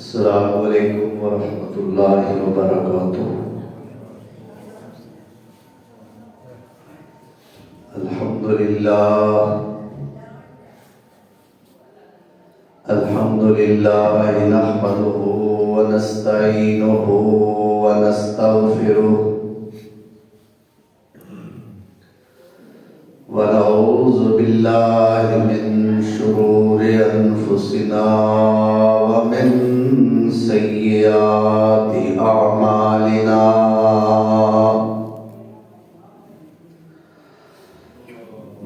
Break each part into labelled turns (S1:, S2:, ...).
S1: السلام علیکم ورحمۃ اللہ وبرکاتہ۔ الحمد للہ نحمده ونستعینه ونستغفره ونعوذ باللہ من شرور انفسنا ومن سیئات اعمالنا،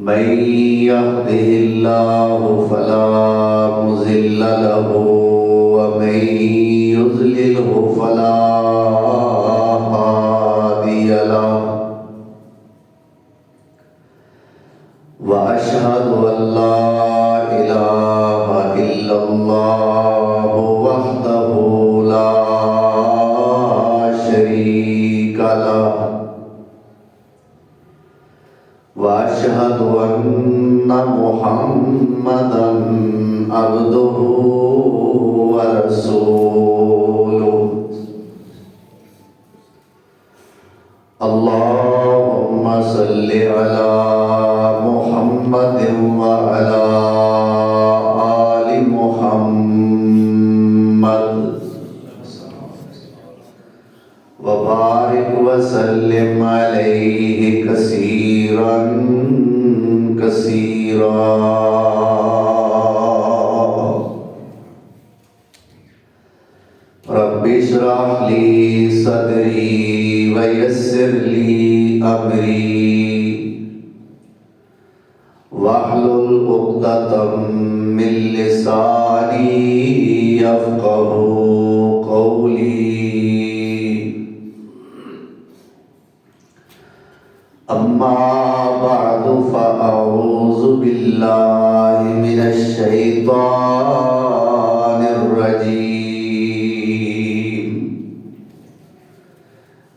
S1: من يهده الله فلا مضل له ومن يضلله فلا هادي له، وأشهد أن لا إله إلا الله وحده لا شريك له، وأشهد أن محمدًا عبده ورسوله، اللهم صل على محمد وعلى آل محمد وبارك وسلم عليه كثيرا كثيرا۔ رب اشرح لي صدري ويسر لي أمري واحلل عقدة من لساني يفقهوا قولي، أما بعد فأعوذ بالله من الشيطان الرجيم،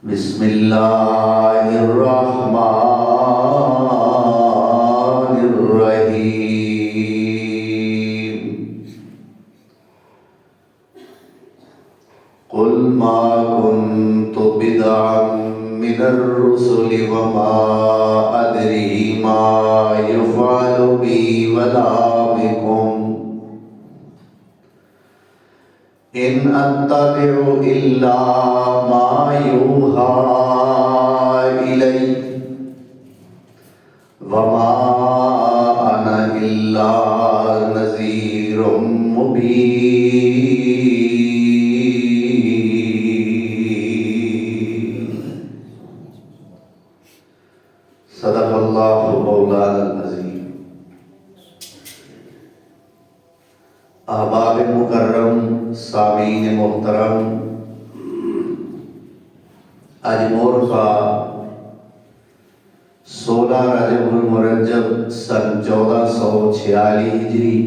S1: بسم الله الرحمن الرحيم، قل ما كنت بدعا من الرسل وما أدري ما يفعل بي ولا بكم، إن أتبع إلا ما يوحى إلي وما أنا إلا نذير مبين۔ صدق اللہ مولانا العظیم۔ احباب مکرم، سامعین محترم، آج مورخہ 16 رجب المرجب سن 1446 ہجری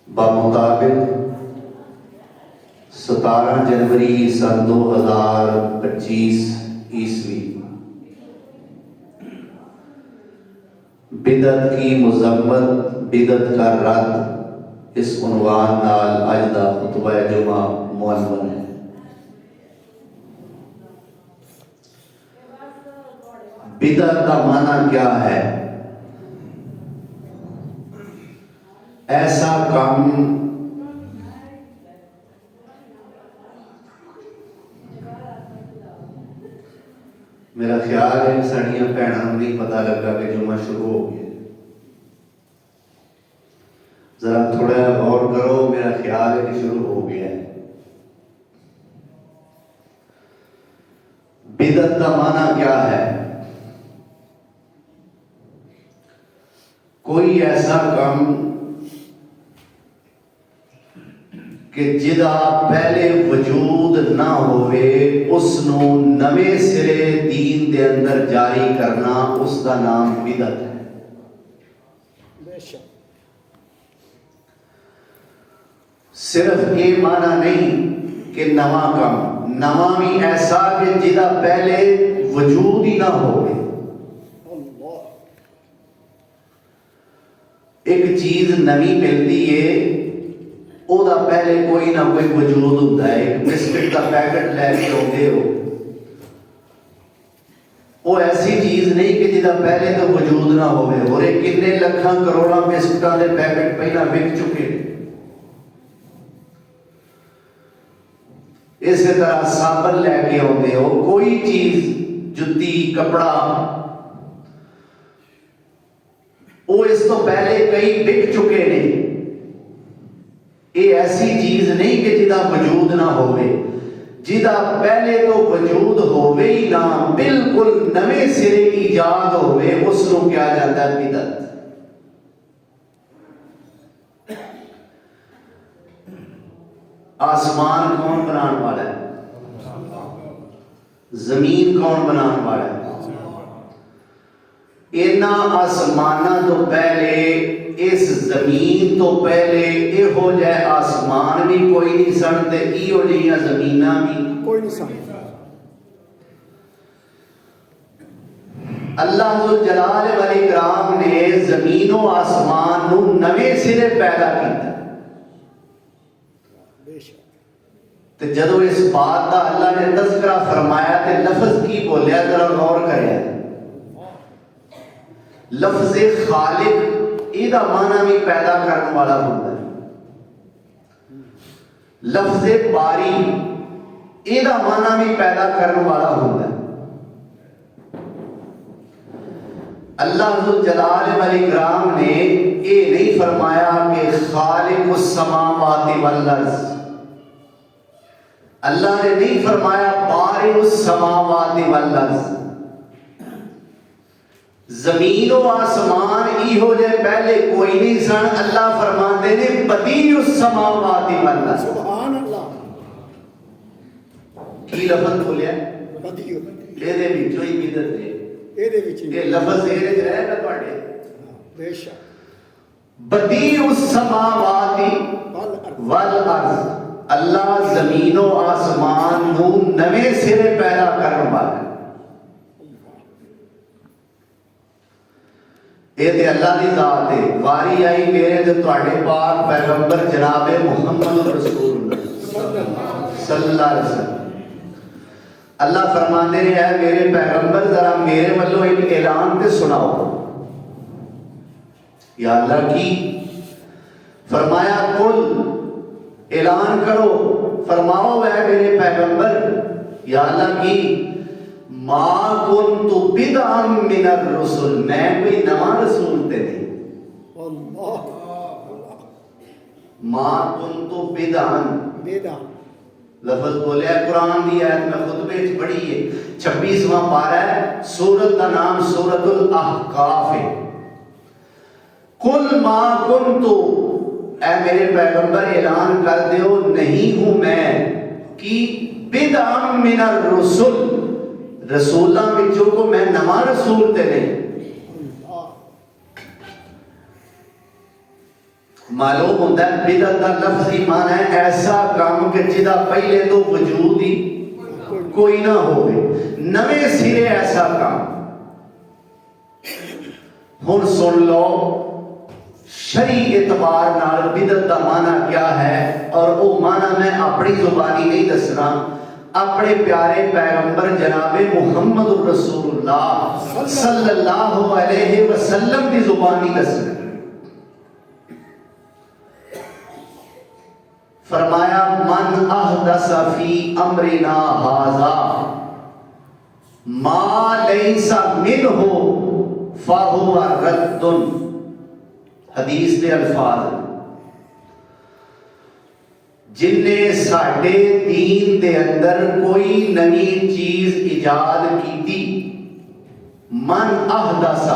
S1: بمطابق 17 جنوری سن 2025 عیسوی بدعت کی مذمت، بدعت کا رد، اس عنوان نال اج دا خطبہ جمعہ عنوان ہے۔ بدعت کا معنی کیا ہے؟ ایسا کام میرا خیال ہے ساڑیاں بھیناں نوں نہیں پتہ لگا کہ جمعہ شروع ہو گیا، ذرا تھوڑا غور کرو، میرا خیال ہے کہ شروع ہو گیا ہے۔ بدعت کا معنی کیا ہے؟ کوئی ایسا کام کہ جدا پہلے وجود نہ ہوئے، اس نو نوے سرے دین دے اندر جاری کرنا، اس دا نام بدعت ہے۔ صرف یہ معنی نہیں کہ نواں کام، نواں بھی ایسا کہ جدا پہلے وجود ہی نہ ہوئے۔ ایک چیز نوی ملتی ہے، او دا پہلے کوئی نہ کوئی وجود ہوتا ہے. ایک بسکٹ کا پیکٹ لے کے آتے ہو, وہ ایسی چیز نہیں کہ جہاں پہلے تو وجود نہ ہوئے. اور کتنے لکھاں کروڑاں بسکٹاں دے پیکٹ پہلا وک چکے. اسی طرح صابن لے کے آتے ہو, کوئی چیز جتی کپڑا وہ اس تو پہلے کئی بک چکے نے. یہ ایسی چیز نہیں کہ جہاں وجود نہ ہوئے. جہاں پہلے تو وجود ہوئے ہی نہ, بالکل نویں سرے ایجاد ہوئے, اس کو کیا جاتا ہے بدعت. آسمان کون بنانے والا ہے؟ زمین کون بنانے والا ہے؟ اینا آسمانہ تو پہلے, اس زمین تو پہلے ایہو جائے آسمان بھی کوئی نہیں سن تے ایہو جائے زمینہ بھی
S2: کوئی نہیں سن.
S1: اللہ ذوالجلال والاکرام نے زمین و آسمان نو نویں سرے پیدا کیتا. تے جدو اس بات دا اللہ نے تذکرہ فرمایا تے لفظ کی بولیا, ذرا غور کریا. لفظ خالق ایدہ معنی بھی پیدا کرنے والا ہوتا ہے. لفظ باری ایدہ معنی بھی پیدا کرنے والا ہوتا ہے. اللہ ذوالجلال والاکرام نے یہ نہیں فرمایا کہ خالق السماوات والارض. اللہ نے نہیں فرمایا بارئ السماوات والارض. زمین و آسمان ایہو جے پہلے کوئی نہیں سن. اللہ فرماتے نے بدیع السماوات والارض.
S2: سبحان اللہ.
S1: کی لفظ بولیا
S2: بدیع
S1: یہ دے وچوں ہی بدعت ہے. یہ لفظ یہ رہے گا تواڈے
S2: بے شک.
S1: بدیع السماوات والارض. اللہ زمین و آسمان نو نویں سرے پیدا کرنے والا ہے. یہ تے اللہ دی ذات ہے. واری آئی میرے تے تواڈے پاک پیغمبر جناب محمد رسول اللہ صلی اللہ علیہ وسلم. اللہ فرماتے ہیں اے میرے پیغمبر ذرا میرے والوں ایک اعلان تے سناؤ. یا اللہ کی فرمایا کل اعلان کرو, فرماؤ اے میرے پیغمبر. یا اللہ کی ما کنت بدعا من الرسل, میں کوئی نواں رسول تے نہیں. ما کنت بدعا لفظ بولیا قرآن دی آیت میں خطبے چ پڑھی ہے. 26واں پارہ ہے, سورت کا نام سورت الاحقاف ہے. قل ما کنت, اے میرے پیغمبر اعلان کر دیو نہیں ہوں میں کی بدعا من الرسل, رسولاں وچوں کو میں نواں رسول تے نہیں. معلوم ہوتا ہے بدعت کا لفظی معنی ہے ایسا کام کہ جدا پہلے تو وجود ہی کوئی نہ ہوئے, نویں سرے ایسا کام. ہن سن لو شرعی اعتبار نال بدعت کا معنی کیا ہے, اور وہ معنی میں اپنی زبانی نہیں دسنا, اپنے پیارے پیغمبر جناب محمد رسول اللہ صلی اللہ علیہ وسلم کی زبانی دسنا. فرمایا من احدث فی امرنا ھذا ما لیس منہ فہو رد. حدیث کے الفاظ جن نے ساڈے دین دے اندر کوئی نئی چیز ایجاد کیتی, من احدث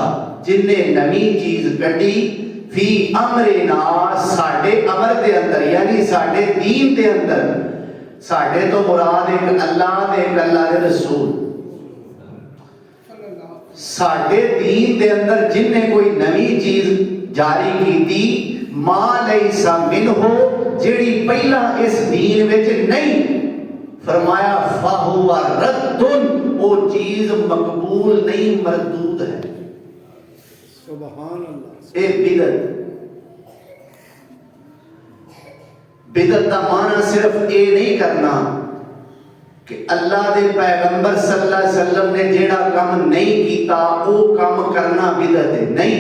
S1: جن نے نئی چیز کڈی, فی امرنا ساڈے امر دے اندر یعنی ساڈے دین دے اندر. ساڈے تو مراد ایک اللہ دے ایک اللہ دے رسول. ساڈے دین دے اندر جن نے کوئی نئی چیز جاری کیتی, ما لیس منہ جیڑی پہلا اس دین وچ نہیں, فرمایا فہو رد, وہ چیز مقبول نہیں مردود ہے. سبحان اللہ. اے بدعت بدعت دا معنی صرف یہ نہیں کرنا کہ اللہ دے پیغمبر صلی اللہ علیہ وسلم نے جیڑا کام نہیں کیتا وہ کام کرنا بدعت ہے، نہیں،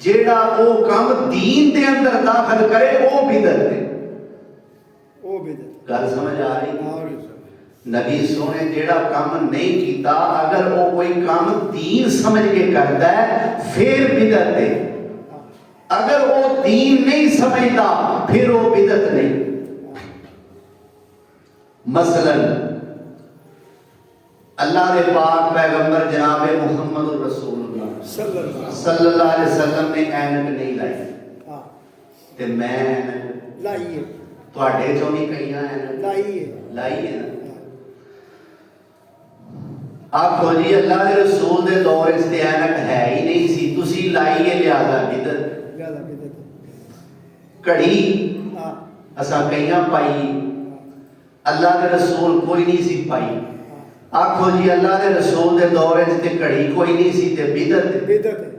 S1: جیڑا وہ کام دین دے اندر داخل کرے وہ بدعت ہے۔
S2: وہ بدعت
S1: گل سمجھ آ رہی؟
S2: اور
S1: نبی سونے جیڑا کام نہیں کیتا اگر وہ کوئی کام دین سمجھ کے کرتا ہے پھر بدعت ہے، اگر وہ دین نہیں سمجھتا پھر وہ بدعت نہیں۔ مثلا اللہ دے پاک پیغمبر جناب محمد رسول اللہ صلی اللہ علیہ وسلم نے اینک نہیں لائی
S2: ہاں
S1: تے میں اینک
S2: لائیے
S1: تواڈے چوں بھی کئی اینک
S2: لائیے
S1: لائی ہے نا۔ آکھو جی اللہ دے رسول دے دور اس تے اینک ہے ہی نہیں سی، تسی لائیے لہذا بدعت۔
S2: زیادہ بدعت
S1: کڑی
S2: ہاں
S1: اساں کئیاں پائی، اللہ دے رسول کوئی نہیں سی پائی۔ آکھو جی اللہ دے رسول دے دور اس تے کڑی کوئی نہیں سی تے بدعت۔
S2: بدعت ہے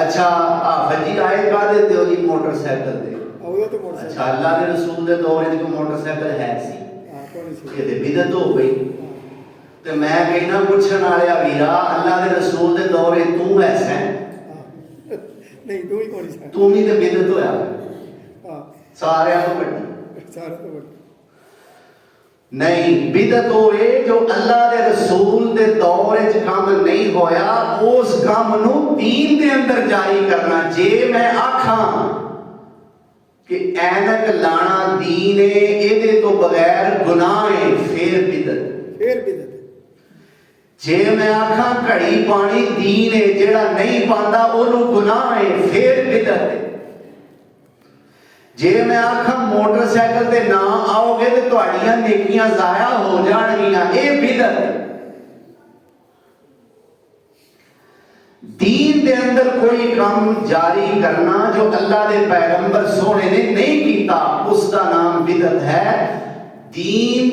S1: اچھا آفت جی آئے کا دیتے ہو جی موٹر سائیکل دے،
S2: وہ تو موٹر
S1: اچھا اللہ دے رسول دے دور اس کو موٹر سائیکل ہے سی،
S2: ہاں کون سی
S1: یہ تے بدعت ہو گئی۔ تو میں کہنا پوچھن آیا ویرا اللہ دے رسول دے دور تو ایسا ہے
S2: نہیں تو ہی کون سی
S1: تو بھی تے بدعت ہویا
S2: ہاں
S1: سارے تو بڑی
S2: سارا تو بڑا
S1: نہیں، بدعت ہوئے جو اللہ دے رسول دے دور وچ کام نہیں ہویا اس کام نو دین دے اندر جاری کرنا۔ جے میں آکھاں کہ اینک لانا دین ہے ایدے تو بغیر گناہ ہے پھر بدعت۔
S2: پھر بدعت
S1: جے میں آکھاں کڑی پانی دین ہے جیڑا نہیں پاندا انہوں گناہ ہے پھر بدعت ہے۔ جے میں آکھاں موٹر سائیکل تے نہ آؤ گے تو تہاڈیاں نیکیاں ضائع ہو جان گیاں، اے بدعت ہے۔ دین دے اندر کوئی کام جاری کرنا جو اللہ دے پیغمبر سونے نے نہیں کیتا اس کا نام بدعت ہے۔ دین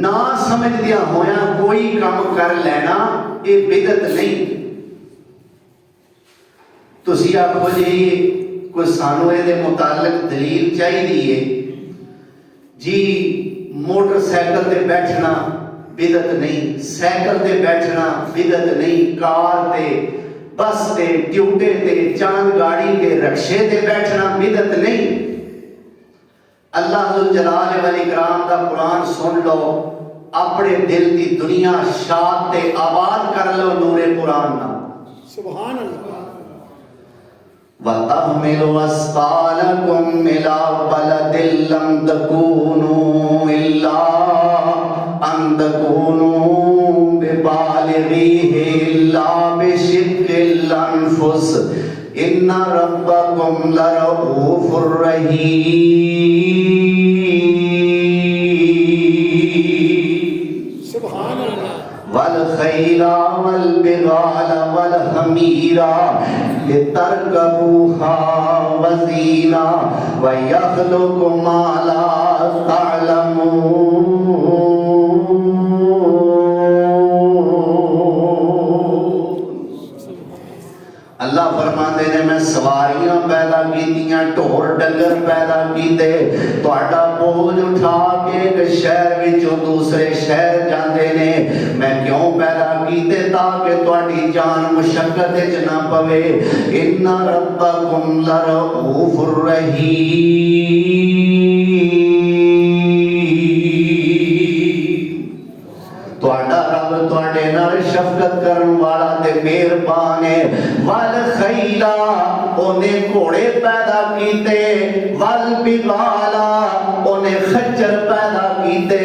S1: نہ سمجھ دیا ہویا کوئی کام کر لینا یہ بدعت نہیں۔ تسی آکھو جی کوئی سانو دے متعلق دلیل چاہیے جی موٹر سائیکل تے بیٹھنا بدعت نہیں، سائیکل تے بیٹھنا بدعت نہیں، کار تے بس تے ٹیوٹے تے چاند گاڑی تے رکشے تے بیٹھنا بدعت نہیں۔ اللہ ذوالجلال والاکرام دا قرآن سن لو، اپنے دل دی دنیا شاد تے آباد کر لو نور قرآن نہ۔
S2: سبحان اللہ
S1: وَتَحْمِلُ أَثْقَالَكُمْ إِلَىٰ بَلَدٍ لَّمْ تَكُونُوا إِلَّا أَن تَكُونُوا بِبَالِغِيهِ إِلَّا بِشِقِّ الْأَنفُسِ إِنَّ رَبَّكُمْ لَرَءُوفٌ رَحِيمٌ۔
S2: سبحان اللہ
S1: والخیل والبغال والحمیر لترکبوها وزینا ویخلق ما لا تعلمون۔ اللہ فرماتے ہیں میں سواریاں پیدا کیتیاں، ٹور ڈنگر پیدا کیتے، تہاڈا بوجھ اٹھا کے ایک شہر وچوں دوسرے شہر جاندے نے۔ میں کیوں پیدا کیتے تاکہ تہاڈی جان مشقت وچ نہ پوے۔ ان ربکم لرؤوف رحیم۔ تہاڈا رب تہاڈے نال شفقت کرن والا تے مہربان ہے۔ والخیل اونے گھوڑے پیدا کیتے، والبغال اونے خچر پیدا کیتے،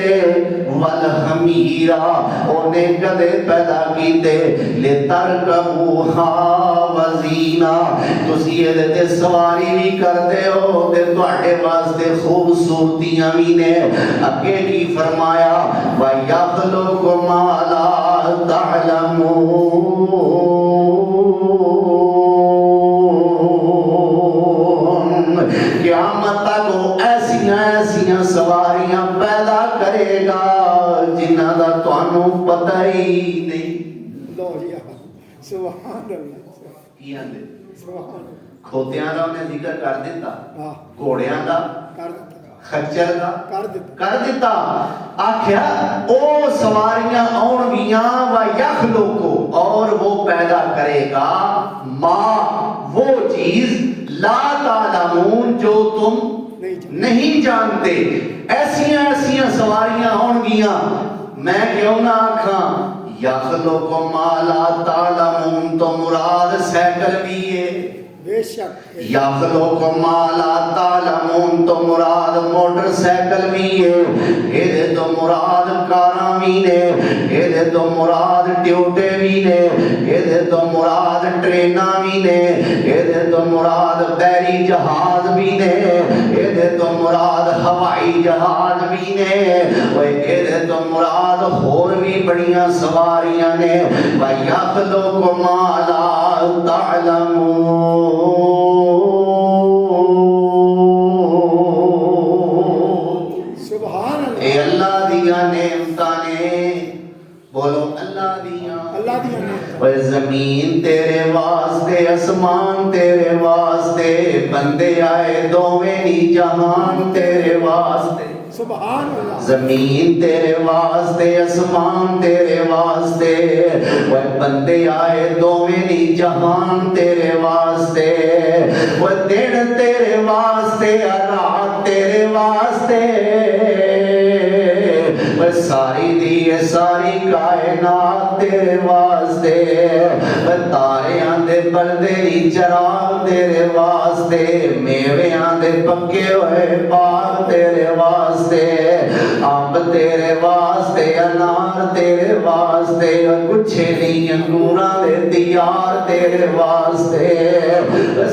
S1: والحمیر اونے گدھے پیدا کیتے، لترکبوها وزینا تسی اے تے سواری بھی کردے ہو تے تہاڈے واسطے خوبصورتیاں بھی نے۔ اگے کی فرمایا وَيَخْلُقُ مَا لَا تَعْلَمُونَ۔ قیامت تک وہ ایسیاں سواریاں پیدا کرے گا جنہاں دا تانوں پتہ ہی نہیں۔
S2: لو جی سبحان اللہ
S1: کی آندے
S2: سبحان اللہ
S1: کھوتیاں دا انہیں ذکر کر دیتا،
S2: ہاں
S1: گھوڑیاں دا،
S2: کر دیتا
S1: خچر دا
S2: کر دیتا
S1: کر دیتا. آخیا او سواریاں آن گیاں و یخلو کو، اور وہ پیدا کرے گا ما وہ چیز لا تعلمون جو تم نہیں جانتے. ایسیاں ایسیاں سواریاں آن گیاں، میں کیوں نہ آکھاں یخلق ما لا تعلمون تو مراد سائیکل بھی ہے.
S2: بے شک
S1: یخلق ما لا تعلمون تو مراد موٹر سائیکل بھی ہے. یہ تو مراد کاراں بھی نے، یہ تو مراد ٹیوٹے بھی نے، یہ تو مراد ٹریناں بھی نے، یہ تو مراد بحری جہاز بھی نے، یہ تو مراد ہوائی جہاز بھی نے، یہ تو مراد اور بھی بڑیاں سواریاں نے. وَيَخْلُقُ مَا لَا تَعْلَمُونَ.
S2: سبحان اللہ.
S1: اے اللہ دیاں نعمتاں نے، بولو اللہ دیاں.
S2: اللہ دی نعمت
S1: اور زمین تیرے واسطے، اسمان تیرے واسطے، بندے آئے دوویں نی جہان تیرے واسطے.
S2: سبحان اللہ.
S1: زمین تیرے واسطے، اسمان تیرے واسطے، وہ بندے آئے دوویں نی جہان تیرے واسطے. وہ دن تیرے واسطے، رات تیرے واسطے، وہ ساری دی ساری کائنات تیرے واسطے. وہ تاریاں دے پردے نی چراغ تیرے واسطے، میویاں دے پکے ہوئے باغ تیرے واسطے، امب تیرے واسطے، انار تیرے واسطے، گچھے نہیں انگوراں دے دیار تیرے واسطے،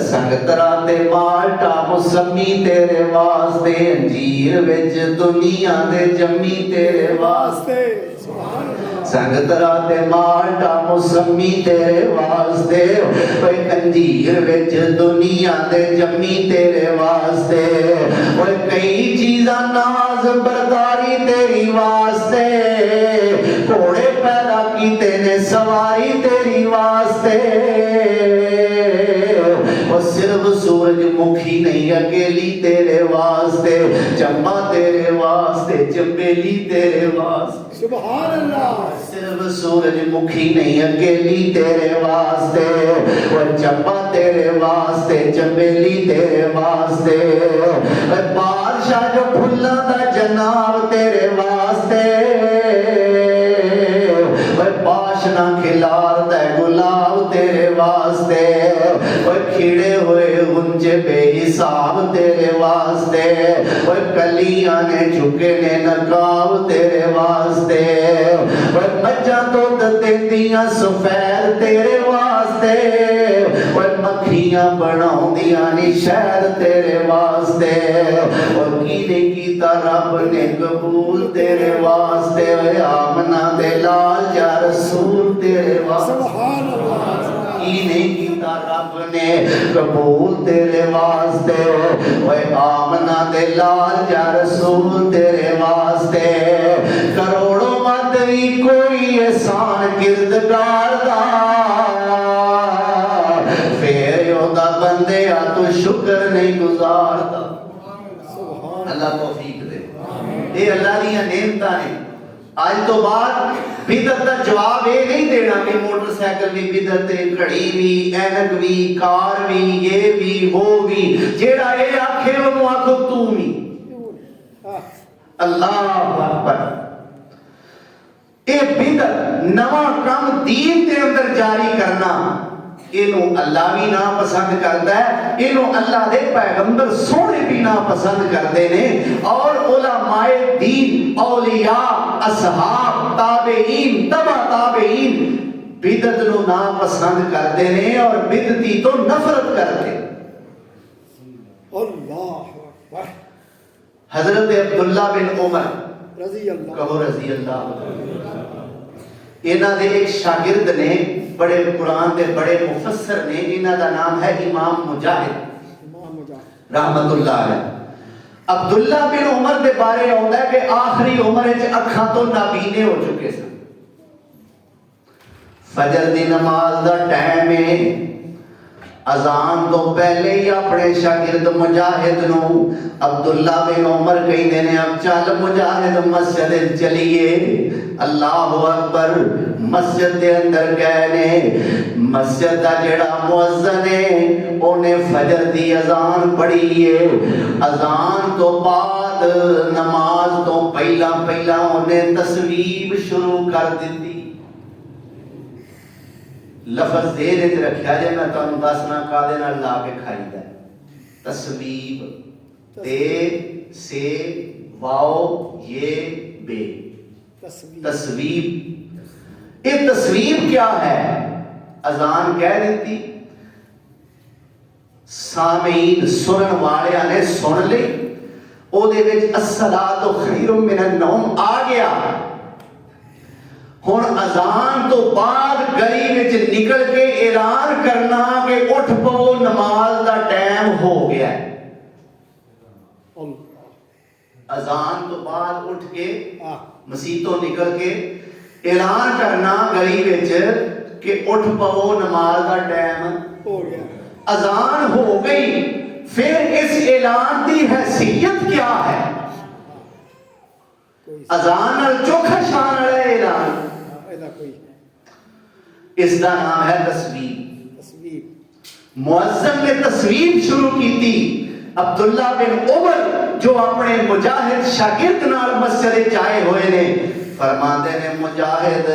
S1: سنگترا تے مالٹا موسمی تیرے واسطے، انجیر وچ دنیا دے جمی تیرے واسطے.
S2: سبحان اللہ.
S1: سنگترا تے مالٹا موسمی تیرے واسطے، اوے انجیر وچ دنیا دے جمی تیرے واسطے. اوے کئی چیزاں ناز برداری تیری واسطے، گھوڑے پیدا کیتے نے سواری تیری واسطے. وہ صرف سورج مکھی نہیں اکیلی تیرے واسطے، چمبا تیرے واسطے، چمبیلی تیرے واسطے.
S2: سبحان اللہ.
S1: صرف سورج مکھی نہیں اکیلی تیرے واسطے، وہ چمبا تیرے واسطے، چمبیلی تیرے واسطے. بادشاہ جو پھلاں دا جناب تیرے واسطے، پاشنا کھلار دے گلاب تیرے واسطے، کھڑے ہوئے گنجے بے حساب تیرے واسطے، کلیاں نے جھکے نے نقاب تیرے واسطے، مجھا تو دیندیاں سفید تیرے واسطے، مکھیاں بناؤں دیاں نی شہر تیرے واسطے. اور کینے کیتا رب نے قبول تیرے واسطے، آمنہ دے لال یا رسول تیرے واسطے.
S2: سبحان اللہ.
S1: کینے کیتا رب نے قبول تیرے واسطے، آمنہ دے لال یا رسول تیرے واسطے. کروڑوں مت بھی کوئی احسان کردگار دا، پھر یودا بندے آ تو شکر نہیں گزارتا. اللہ توفیق دے. اے اللہ دیا نعمتاں نے. آج تو بعد بدعت دا جواب یہ نہیں دینا کہ موٹر سائیکل بھی بدعت ہے، گھڑی بھی، اینک بھی، کار بھی، یہ بھی، وہ بھی. جیڑا یہ آکھے انہوں آکھو تو بھی. اللہ اکبر. اے بدعت نواں کم دین دے اندر جاری کرنا، اینوں اللہ بھی نا پسند کرتا ہے، اینوں اللہ دے پیغمبر سونے بھی نا پسند کرتے ہیں. اور علماء دین، اولیاء، اصحاب، تابعین، تبع تابعین بدعت نو نا پسند کرتے ہیں اور بدعتی تو نفرت کرتے ہیں.
S2: اللہ اکبر.
S1: حضرت عبداللہ بن عمر
S2: رضی اللہ.
S1: کہو رضی اللہ. انہاں دے ایک شاگرد نے، بڑے قرآن دے بڑے مفسر نے، انہاں دا نام ہے امام مجاہد
S2: امام مجاہد
S1: رحمت اللہ علیہ. عبداللہ بن عمر دے بارے آتا ہے کہ آخری عمر وچ اکھاں تو نابینے ہو چکے سن. فجر دی نماز دا ٹائم ہے، اذان تو پہلے ہی اپنے شاگرد مجاہد نو عبداللہ بن عمر کہندے نے اب چل مجاہد مسجد چلیے. اللہ اکبر. مسجد دے اندر گئے نے. مسجد دا جڑا مؤذن ہے انہیں فجر دی اذان پڑھی ہے. اذان تو بعد نماز تو پہلا انہیں تصویب شروع کر دیتی. لفظ دیر وچ رکھیا جے میں تانوں دسنا کادے نال لا کے کھائیدا ہے. تصویب تے سے واو یہ بے. تصویب. یہ تصویب کیا ہے؟ اذان کہہ دیتی, سامعین سنن والیاں نے سن لی, او دے وچ الصلاۃ خیر من النوم آ گیا. ہن اذان تو بعد گلی وچ نکل کے اعلان کرنا کہ اٹھ پو نماز دا ٹائم ہو گیا ہے. اذان تو بعد اٹھ کے مسیتوں نکل کے اعلان کرنا گلی وچ کہ اٹھ پو نماز دا ٹائم ہو گیا. اذان ہو گئی, پھر اس اعلان دی حیثیت کیا ہے؟ اذان نال چوکھا شان والا اعلان, اس کا نام ہے تصویب. مؤذن نے تصویب شروع کی تھی. عبداللہ بن عمر جو اپنے مجاہد شاگرد نال مسجد آئے ہوئے نے فرماتے نے مجاہد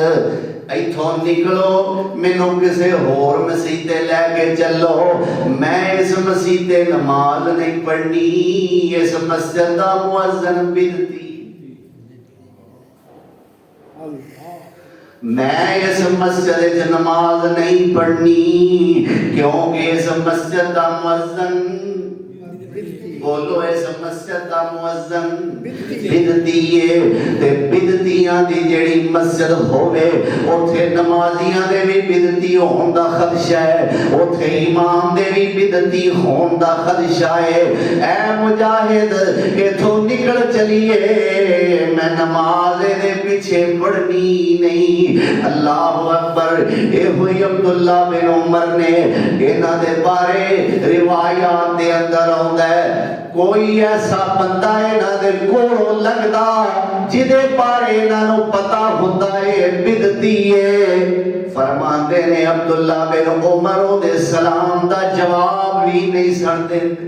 S1: ایتھوں نکلو, مینوں کسے ہور مسجد لے کے چلو, میں اس مسجد نماز نہیں پڑھنی, اس مسجد دا مؤذن بدعتی, میں اس مسجد نماز نہیں پڑھنی کیونکہ اس مسجد دا مؤذن, بولو اس مسجد دا مؤذن بدعتی ہے. تے بدعتیاں دی جڑی مسجد ہوے اوتھے نمازیاں دے بھی بدعتی ہون دا خدشہ ہے, اوتھے امام دے بھی بدعتی ہون دا خدشہ ہے. اے مجاہد ایتھوں نکل چلیے, میں نماز دے پیچھے پڑھنی نہیں. اللہ اکبر. اے ہوئی عبداللہ بن عمر نے انہاں دے بارے روایات دے اندر آوندا ہے کوئی ایسا بندہ انہاں دے کولوں لگدا جدے بارے انہاں نوں پتہ ہوندا ہے بدعتی ہے. فرماندے نے عبداللہ بن عمر او دے سلام دا جواب بھی نہیں سن دیندے.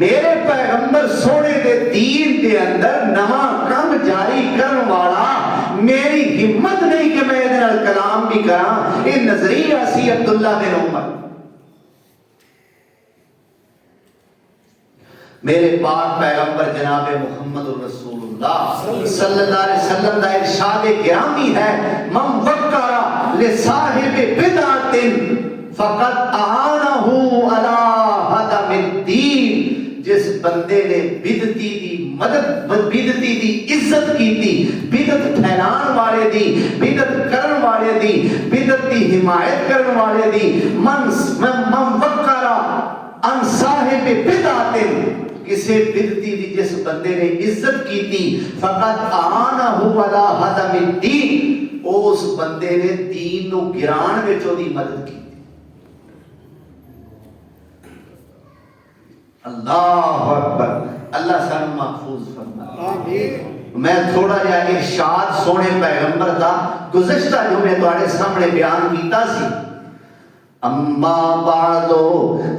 S1: میرے پیغمبر سونے دے دین دے اندر نواں کم جاری کرن والا میری ہمت نہیں کہ میں ادھر کلام بھی کراں. یہ نظریہ سی عبداللہ بن عمر. میرے پاک پیغمبر جناب محمد رسول اللہ صلی اللہ علیہ وسلم دا ارشاد گرامی ہے من وقر لصاحب بدعت فقد اعانہ علی ہدم الدین. جس بندے نے بدعتی دی مدد, بدعتی دی عزت کیتی, بدعت پھیلان والے دی, بدعت کرن والے دی, بدعت دی حمایت کرن والے دی, من وقر ان صاحب بدعت, کسی بدعتی دی جس بندے نے عزت کیتی فقط آنہ علی ہدم الدین, اس بندے نے دین نو گران وچ دی مدد کی. اللہ اکبر. اللہ سن محفوظ فرمائے. آمین. میں تھوڑا جا ارشاد سونے پیغمبر دا گزشتہ جو میں تواڈے سامنے بیان کیتا سی. اما بعد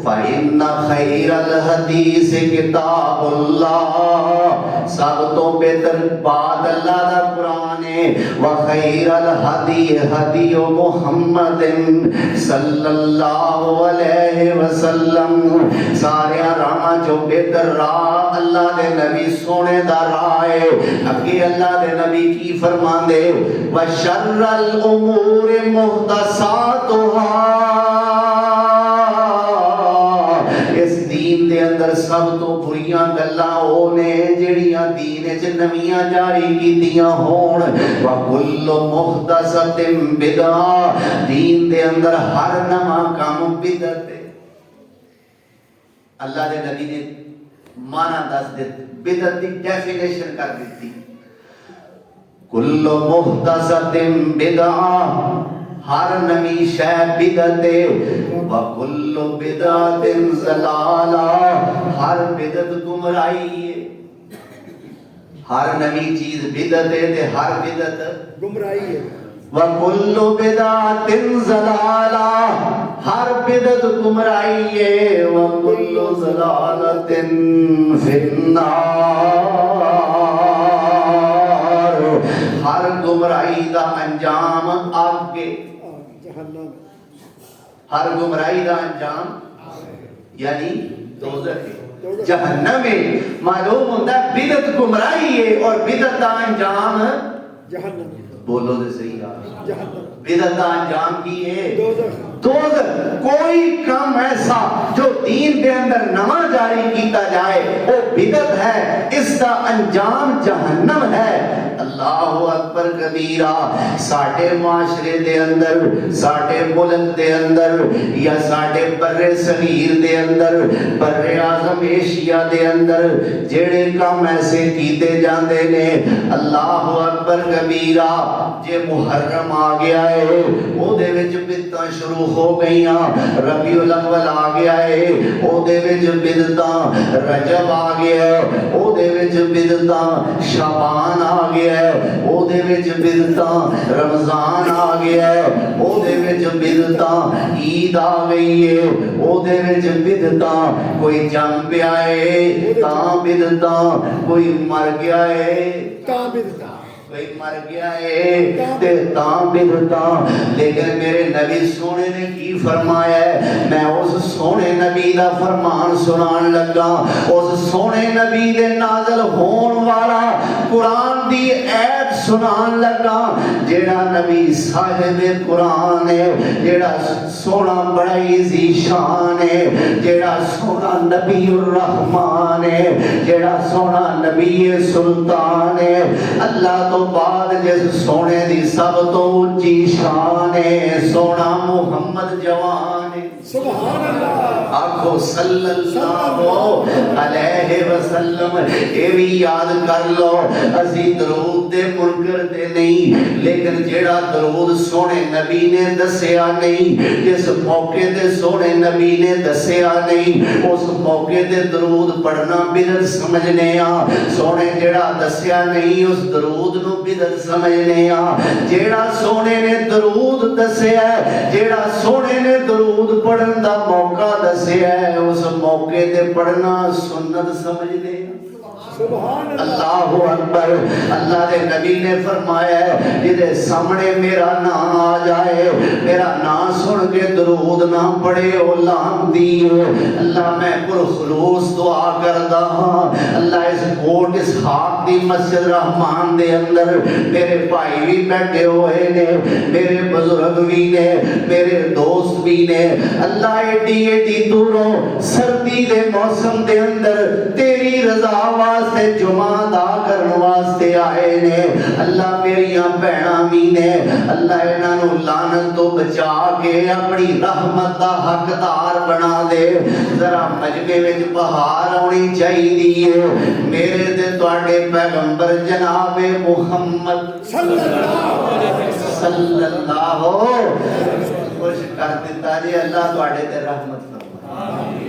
S1: فإن خیر الحدیث کتاب اللہ, سب تو بہتر بات اللہ دا قرآن ہے. وخیر الہدی ہدی محمد صلی اللہ علیہ وسلم, سارے راہ جو بہتر راہ اللہ دے نبی سونے دا راہ ہے. اگے اللہ دے نبی کی فرماندے وشر الامور محدثاتها, اس دین دے اندر سب تو بریاں گلاں او نے جڑیاں دین وچ نویاں جاری کیتیاں ہون. وکل محدثۃ بدعہ, دین دے اندر ہر نواں کام بدعت ہے. اللہ دے نبی نے معنی دس دے, بدعت دی ڈیفینیشن کر دیتی. کل محدثۃ بدعہ, ہر نوی شے بدعت وکل بدعت ضلالہ ہر بدعت گمراہی ہے ہر نوی چیز بدعت ہے تے ہر بدعت
S2: گمراہی ہے
S1: وَكُلُّ بِدْعَةٍ ضَلَالَةٍ ہر بدعت گمراہی ہے وَكُلُّ ضَلَالَةٍ فِي النَّارِ ہر گمراہی دا انجام آگے
S2: جہنم
S1: ہر گمراہی دا انجام یعنی دوزخ جہنم ہے معلوم ہوتا ہے بدعت گمراہی ہے اور بدعت دا انجام
S2: جہنم
S1: بولو دے صحیح
S2: جہنم
S1: بدعت دا انجام کی ہے
S2: دوزخ
S1: دوزخ کوئی کام ایسا جو دین کے اندر نواں جاری کیتا جائے وہ بدعت ہے اس کا انجام جہنم ہے اللہ اکبر کبیرہ ساڑھے معاشرے دے اندر ساڑھے ملک دے اندر یا ساڑھے بر صغیر دے اندر بر اعظم ایشیا دے اندر جڑے کام ایسے کیتے جاندے نے اللہ اکبر کبیرہ جے محرم آ گیا ہے وہ دے وچ بدعتاں شروع ہو گئیاں ربیع الاول آ گیا ہے او دے وچ بدعتاں رجب آ گیا ہے او دے وچ بدعتاں شعبان آ گیا ہے او دے وچ بدعتاں رمضان آ گیا ہے او دے وچ بدعتاں عید آ گئی ہے او دے وچ بدعتاں کوئی جم پیا ہے تاں بدعتاں کوئی مر گیا ہے
S2: تاں بدعت
S1: کوئی مر گیا ہے تے تاں بدعتاں لیکن میرے نبی سونے نے کی فرمایا ہے میں اس سونے نبی دا فرمان سنان لگا اس سونے نبی دے نازل ہون والا قرآن دی ایت سنان لگا جیڑا نبی صاحب قرآن ہے جیڑا سونا بڑائی ذی شان ہے جیڑا سونا نبی الرحمن ہے جیڑا سونا نبی سلطان ہے اللہ تو بعد جس سونے دی سب تو اونچی شان ہے سونا محمد جوان ہے
S2: سبحان اللہ
S1: آنکھو صلی اللہ علیہ وسلم اے بھی یاد کر لو اسی درود دے منکر دے نہیں لیکن جیڑا درود سونے نبی نے دسیا نہیں جس موقع دے سونے نبی نے دسیا نہیں اس موقع دے درود پڑھنا بدعت سمجھنے سونے جیڑا دسیا نہیں اس درود نو بدعت سمجھنے جیڑا سونے نے درود دسیا جیڑا سونے نے درود پڑھن دا موقع دسیا ہے اس موقع دے پڑھنا سنت سمجھنے
S2: سبحان
S1: اللہ اکبر اللہ دے نبی نے فرمایا ہے جدے سامنے میرا نام آ جائے میرا نام سن کے درود نہ پڑھے او لام دیو اللہ میں پرخلوص دعا کردا ہاں اللہ اس کوٹ اس حاق دی مسجد رحمان دے اندر میرے بھائی بھی بیٹھے ہوئے نے میرے بزرگ بھی نے میرے دوست بھی نے اللہ ایڈی ایڈی دوروں سردی دے موسم دے اندر تیری رضا واسطے جمعہ ادا کرنے واسطے آئے نے اللہ میری بہناں بھی نے اللہ انہاں نو لعنت تو بچا کے اپنی رحمت دا حقدار بنا دے ذرا مجمع وچ بہار آنی چاہیے میرے تے تواڈے پیغمبر جناب محمد صلی اللہ خوش کر دیتا جی اللہ تواڈے تے رحمت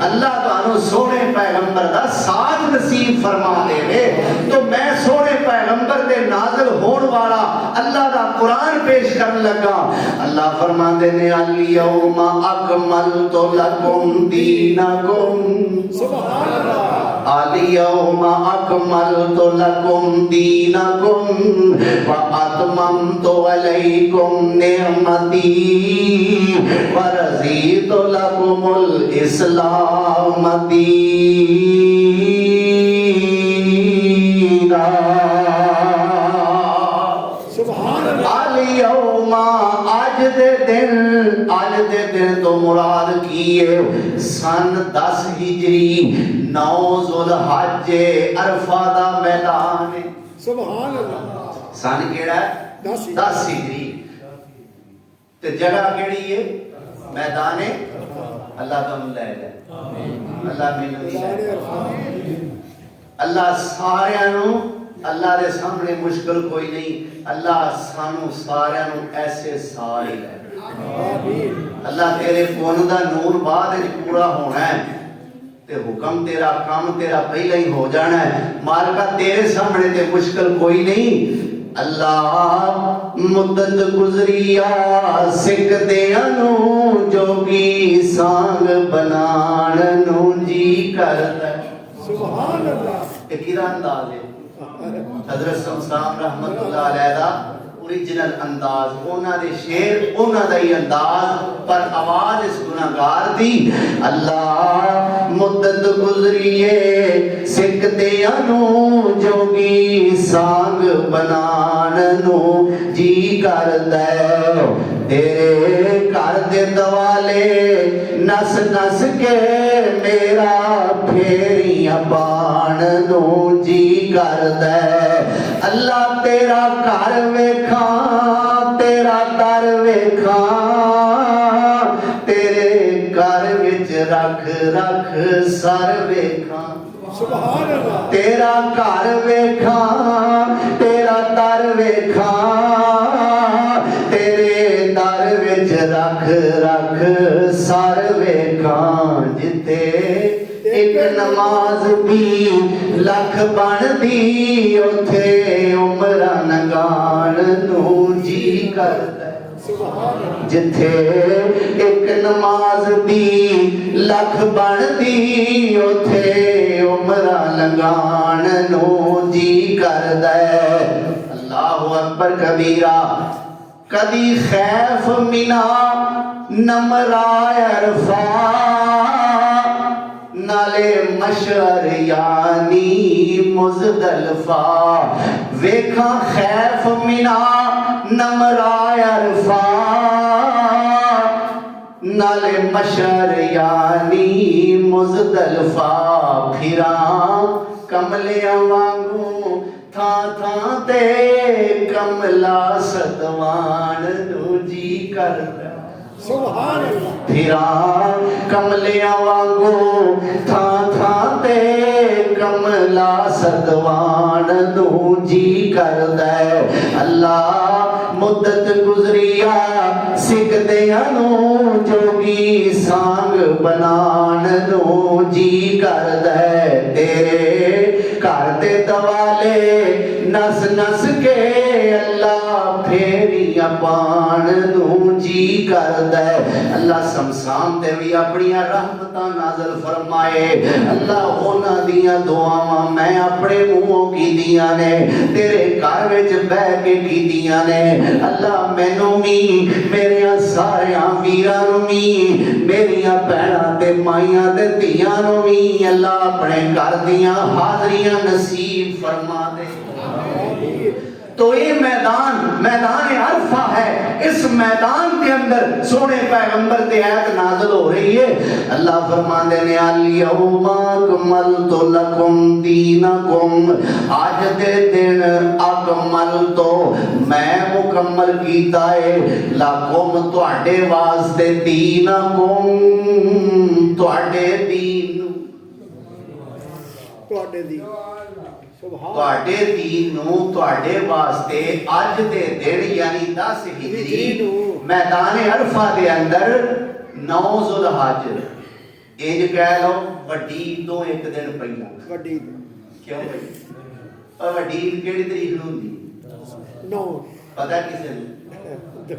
S1: اللہ تعالیٰ سونے پیغمبر دا ساتھ نصیب فرما دے وے تو میں سونے پیغمبر دے نازل ہون والا اللہ دا قرآن پیش کرنے لگا اللہ فرما دے نے الیوم اکملت لکم دینکم
S2: سبحان اللہ
S1: الیوم اکملت لکم دینکم واتممت علیکم نعمتی ورضیت لکم الاسلام دینا
S2: سبحان اللہ
S1: الیوم آج دے دن تو مراد کیے سن 10 ہجری 9 ذوالحج عرفہ دا میدان
S2: سبحان اللہ
S1: سن کیڑا ہے 10 ہجری تے جگہ کیڑی ہے میدان اللہ تو لے لے اللہ مینوں نہیں لے اللہ سارے نو اللہ دے سامنے مشکل کوئی نہیں اللہ سانو سارے نو ایسے سارے لے
S2: آمین
S1: اللہ تیرے کون دا نور بعد وچ پورا ہونا ہے تے حکم تیرا کام تیرا پہلا ہی ہو جانا ہے مالکا تیرے سامنے تے مشکل کوئی نہیں اللہ مدت گزریا سکھ دیاں نو جوگی سانگ بنان نو جی کرتا ہے
S2: سبحان اللہ
S1: ایک ہی انداز ہے حضرت سمسام رحمت اللہ علیہ دا اوریجنل انداز اونا دے شیر اونا دا ہی انداز پر آواز اس گناہگار دی اللہ مدت گزریے سکھ دیاں نو جوگی سانگ بنان نو جی کردا ہے تیرے گھر دے دوالے نس نس کے میرا پھیریاں پان نو جی کردا ہے اللہ تیرا گھر ویکھاں تیرا در ویکھاں تیرے گھر وچ رکھ رکھ سر ویکھاں
S2: سبحان اللہ
S1: تیرا گھر ویکھاں تیرا در ویکھاں تیرے در وچ رکھ رکھ سر ویکھاں جتے ایک نماز بھی لکھ بن دی اوتھے عمرہ نگان نو جی کردا ہے
S2: سبحان اللہ
S1: جتھے ایک نماز دی لکھ بن دی اوتھے عمرہ لگان نو جی کردا ہے اللہ اکبر کبیرہ کدی خیف منا نمرائے عرفہ نالے مشعر یعنی مزدلفہ ویکھاں خیف منا نمرائے عرفہ نالے مشعر یعنی مزدلفہ پھراں کملیاں وانگوں تھاں تھاں تے کملا ستوان نو جی کردا
S2: سبحان اللہ
S1: پھراں کملیاں وانگوں تھاں تھاں تے کملا ستوان نو جی کردا ہے اللہ مدت گزریا سکھ دیاں نو جوگی سانگ بنان نو جی کردا ہے تیرے گھر دے دوالے نس نس کے اللہ پھیریاں پان نو جی کردا ہے اللہ سمسام تے بھی اپنی رحمتاں نازل فرمائے اللہ ہونا دیاں دعاواں میں اپنے منہوں کی دیاں نے تیرے گھر وچ بیٹھ کے کی دیاں نے اللہ مینوں بھی میرے ساریاں ویراں نوں بھی میریاں بہناں تے مائیاں تے دھیاں نوں بھی اللہ اپنے گھر دیاں حاضریاں نصیب فرما دے تو یہ میدان عرفہ ہے اس میدان کے اندر سونے پیغمبر تے آیت نازل ہو رہی ہے اللہ فرماندے نے الیوم اکملت لکم دینکم آج دے دن اکملت میں مکمل کیتا ہے لکم تواڈے واسطے دینکم تواڈے دین
S2: تواڈے دی سبحان
S1: تواڈے دین نو تواڈے واسطے اج دے دن یعنی 10 ہجری میدان عرفہ دے اندر 9 ذوالحج انج کہہ لو وڈی عید تو ایک دن پہلا
S2: وڈی
S1: کیوں بھائی اور وڈی عید کیڑی تاریخ نو ہوندی
S2: 9
S1: پتہ کسے نوں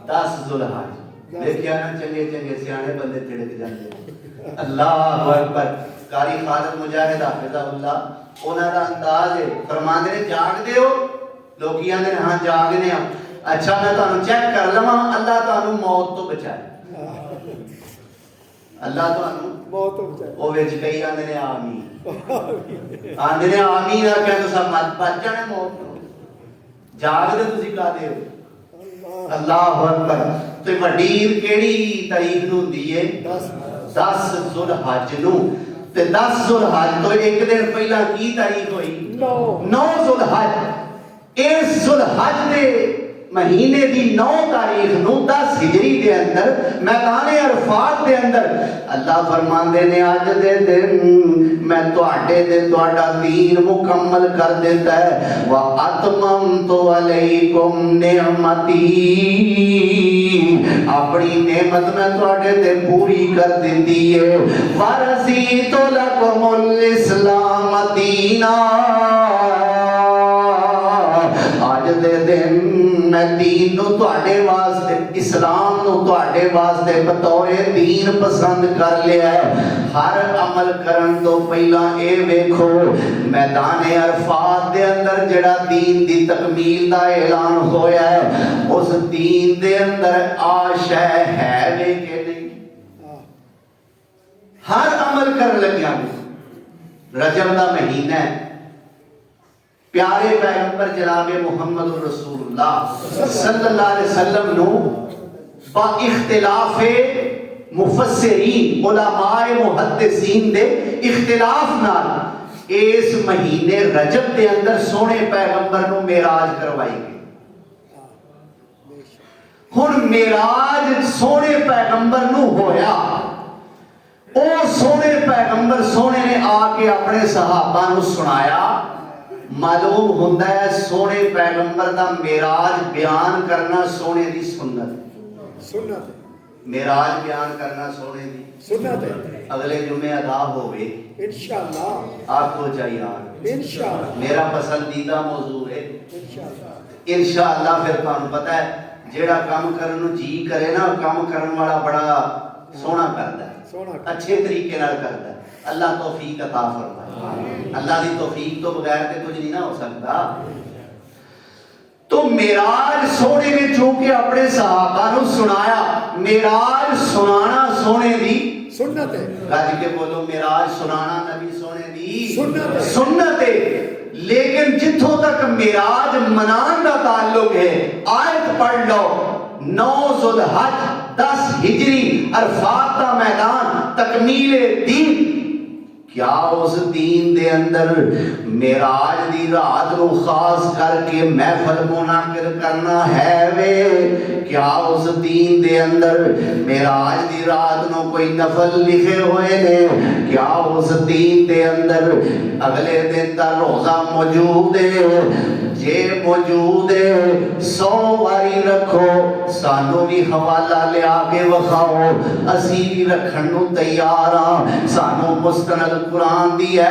S2: 10
S1: ذوالحج دیکھیا نا چنگے چنگے سیانے بندے تھڑک جاندے اللہ اکبر قاری خالد مجاہد حافظ اللہ انہاں دا انداز ہے فرماندے نے جاگ دیو لوکی آندے ہاں جاگنے ہاں اچھا میں تانوں چیک کر لواں اللہ تانوں موت تو بچائے اللہ تانوں
S2: موت تو بچائے
S1: او وچ کئی آندے نے آمین آندے نے آمین آ کے تساں مت بچ جانے موت تو جاگ دے تسی کا دے اللہ اکبر تے وڈی عید کیڑی تاریخ نوں ہوندی ہے 10 ذوالحج نوں تے 10 ذوالحج تو ایک دن پہلا کی تاریخ ہوئی 9 ذوالحج اس ذوالحج دے مہینے دی 9 تاریخ نو 10 ہجری دے اندر میدان عرفات دے اندر اللہ فرماندے نے اج دے دن میں تواڈے تے تواڈا دین مکمل کر دیتا ہے وَأَتْمَمْتُ عَلَيْكُمْ نِعْمَتِي اپنی نعمت میں تواڈے تے پوری کر دیتی ہے وَرَضِيتُ لَكُمُ الْإِسْلَامَ دِينًا آج دے دن میں دین نو تواڈے واسطے اسلام نو تواڈے واسطے بطور دین پسند کر لیا ہے ہر عمل کرن تو پہلا اے ویکھو میدان عرفات دے اندر جڑا دین دی تکمیل دا اعلان ہویا ہے اس دین دے اندر آشے ہے وے کہ نہیں ہر عمل کر لگیا رجب دا مہینہ ہے پیارے پیغمبر جناب محمد رسول اللہ صلی اللہ علیہ وسلم نو با اختلاف مفسرین علماء محدثین دے اختلاف نال اس مہینے رجب دے اندر سونے پیغمبر نو معراج کروائی گئی ہن معراج سونے پیغمبر نو ہویا او سونے پیغمبر سونے نے آ کے اپنے صحابہ نو سنایا معلوم ہوتا ہے سونے پیغمبر دا معراج بیان کرنا سونے دی سنت معراج بیان کرنا سونے دی سنت اگلے جمعے ادا ہوئے انشاءاللہ آپ کو چاہیے انشاءاللہ میرا پسندیدہ موضوع ہے انشاءاللہ پھر تمہیں پتہ ہے جیڑا کام کرنے جی کرے نا کام کرنے والا بڑا سونا کرتا ہے اچھے طریقے نال کرتا ہے اللہ توفیق عطا فرمائے اللہ دی توفیق تو بغیر تے کچھ نہیں نہ ہو سکتا تو معراج سونے نے چونکہ اپنے صحابہ نو سنایا معراج سنانا سونے دی سنت ہے راج کے بولو معراج سنانا نبی سونے دی سنت ہے لیکن جتھوں تک معراج منان دا تعلق ہے آیت پڑھ لو 9 ذوالحج 10 ہجری عرفات دا میدان تکمیل دین کیا اس دین دے اندر معراج دی رات نو خاص کر کے محفل منعقد کرنا ہے وے کیا اس دین دے اندر معراج دی رات نو کوئی نفل لکھے ہوئے نے کیا اس دین دے اندر اگلے دن دا روزہ موجود ہے جے موجود ہے 100 واری رکھو سانو بھی حوالہ لیا کے وکھاؤ اسی بھی رکھن نو تیار ہاں سانو مستند قرآن دی ہے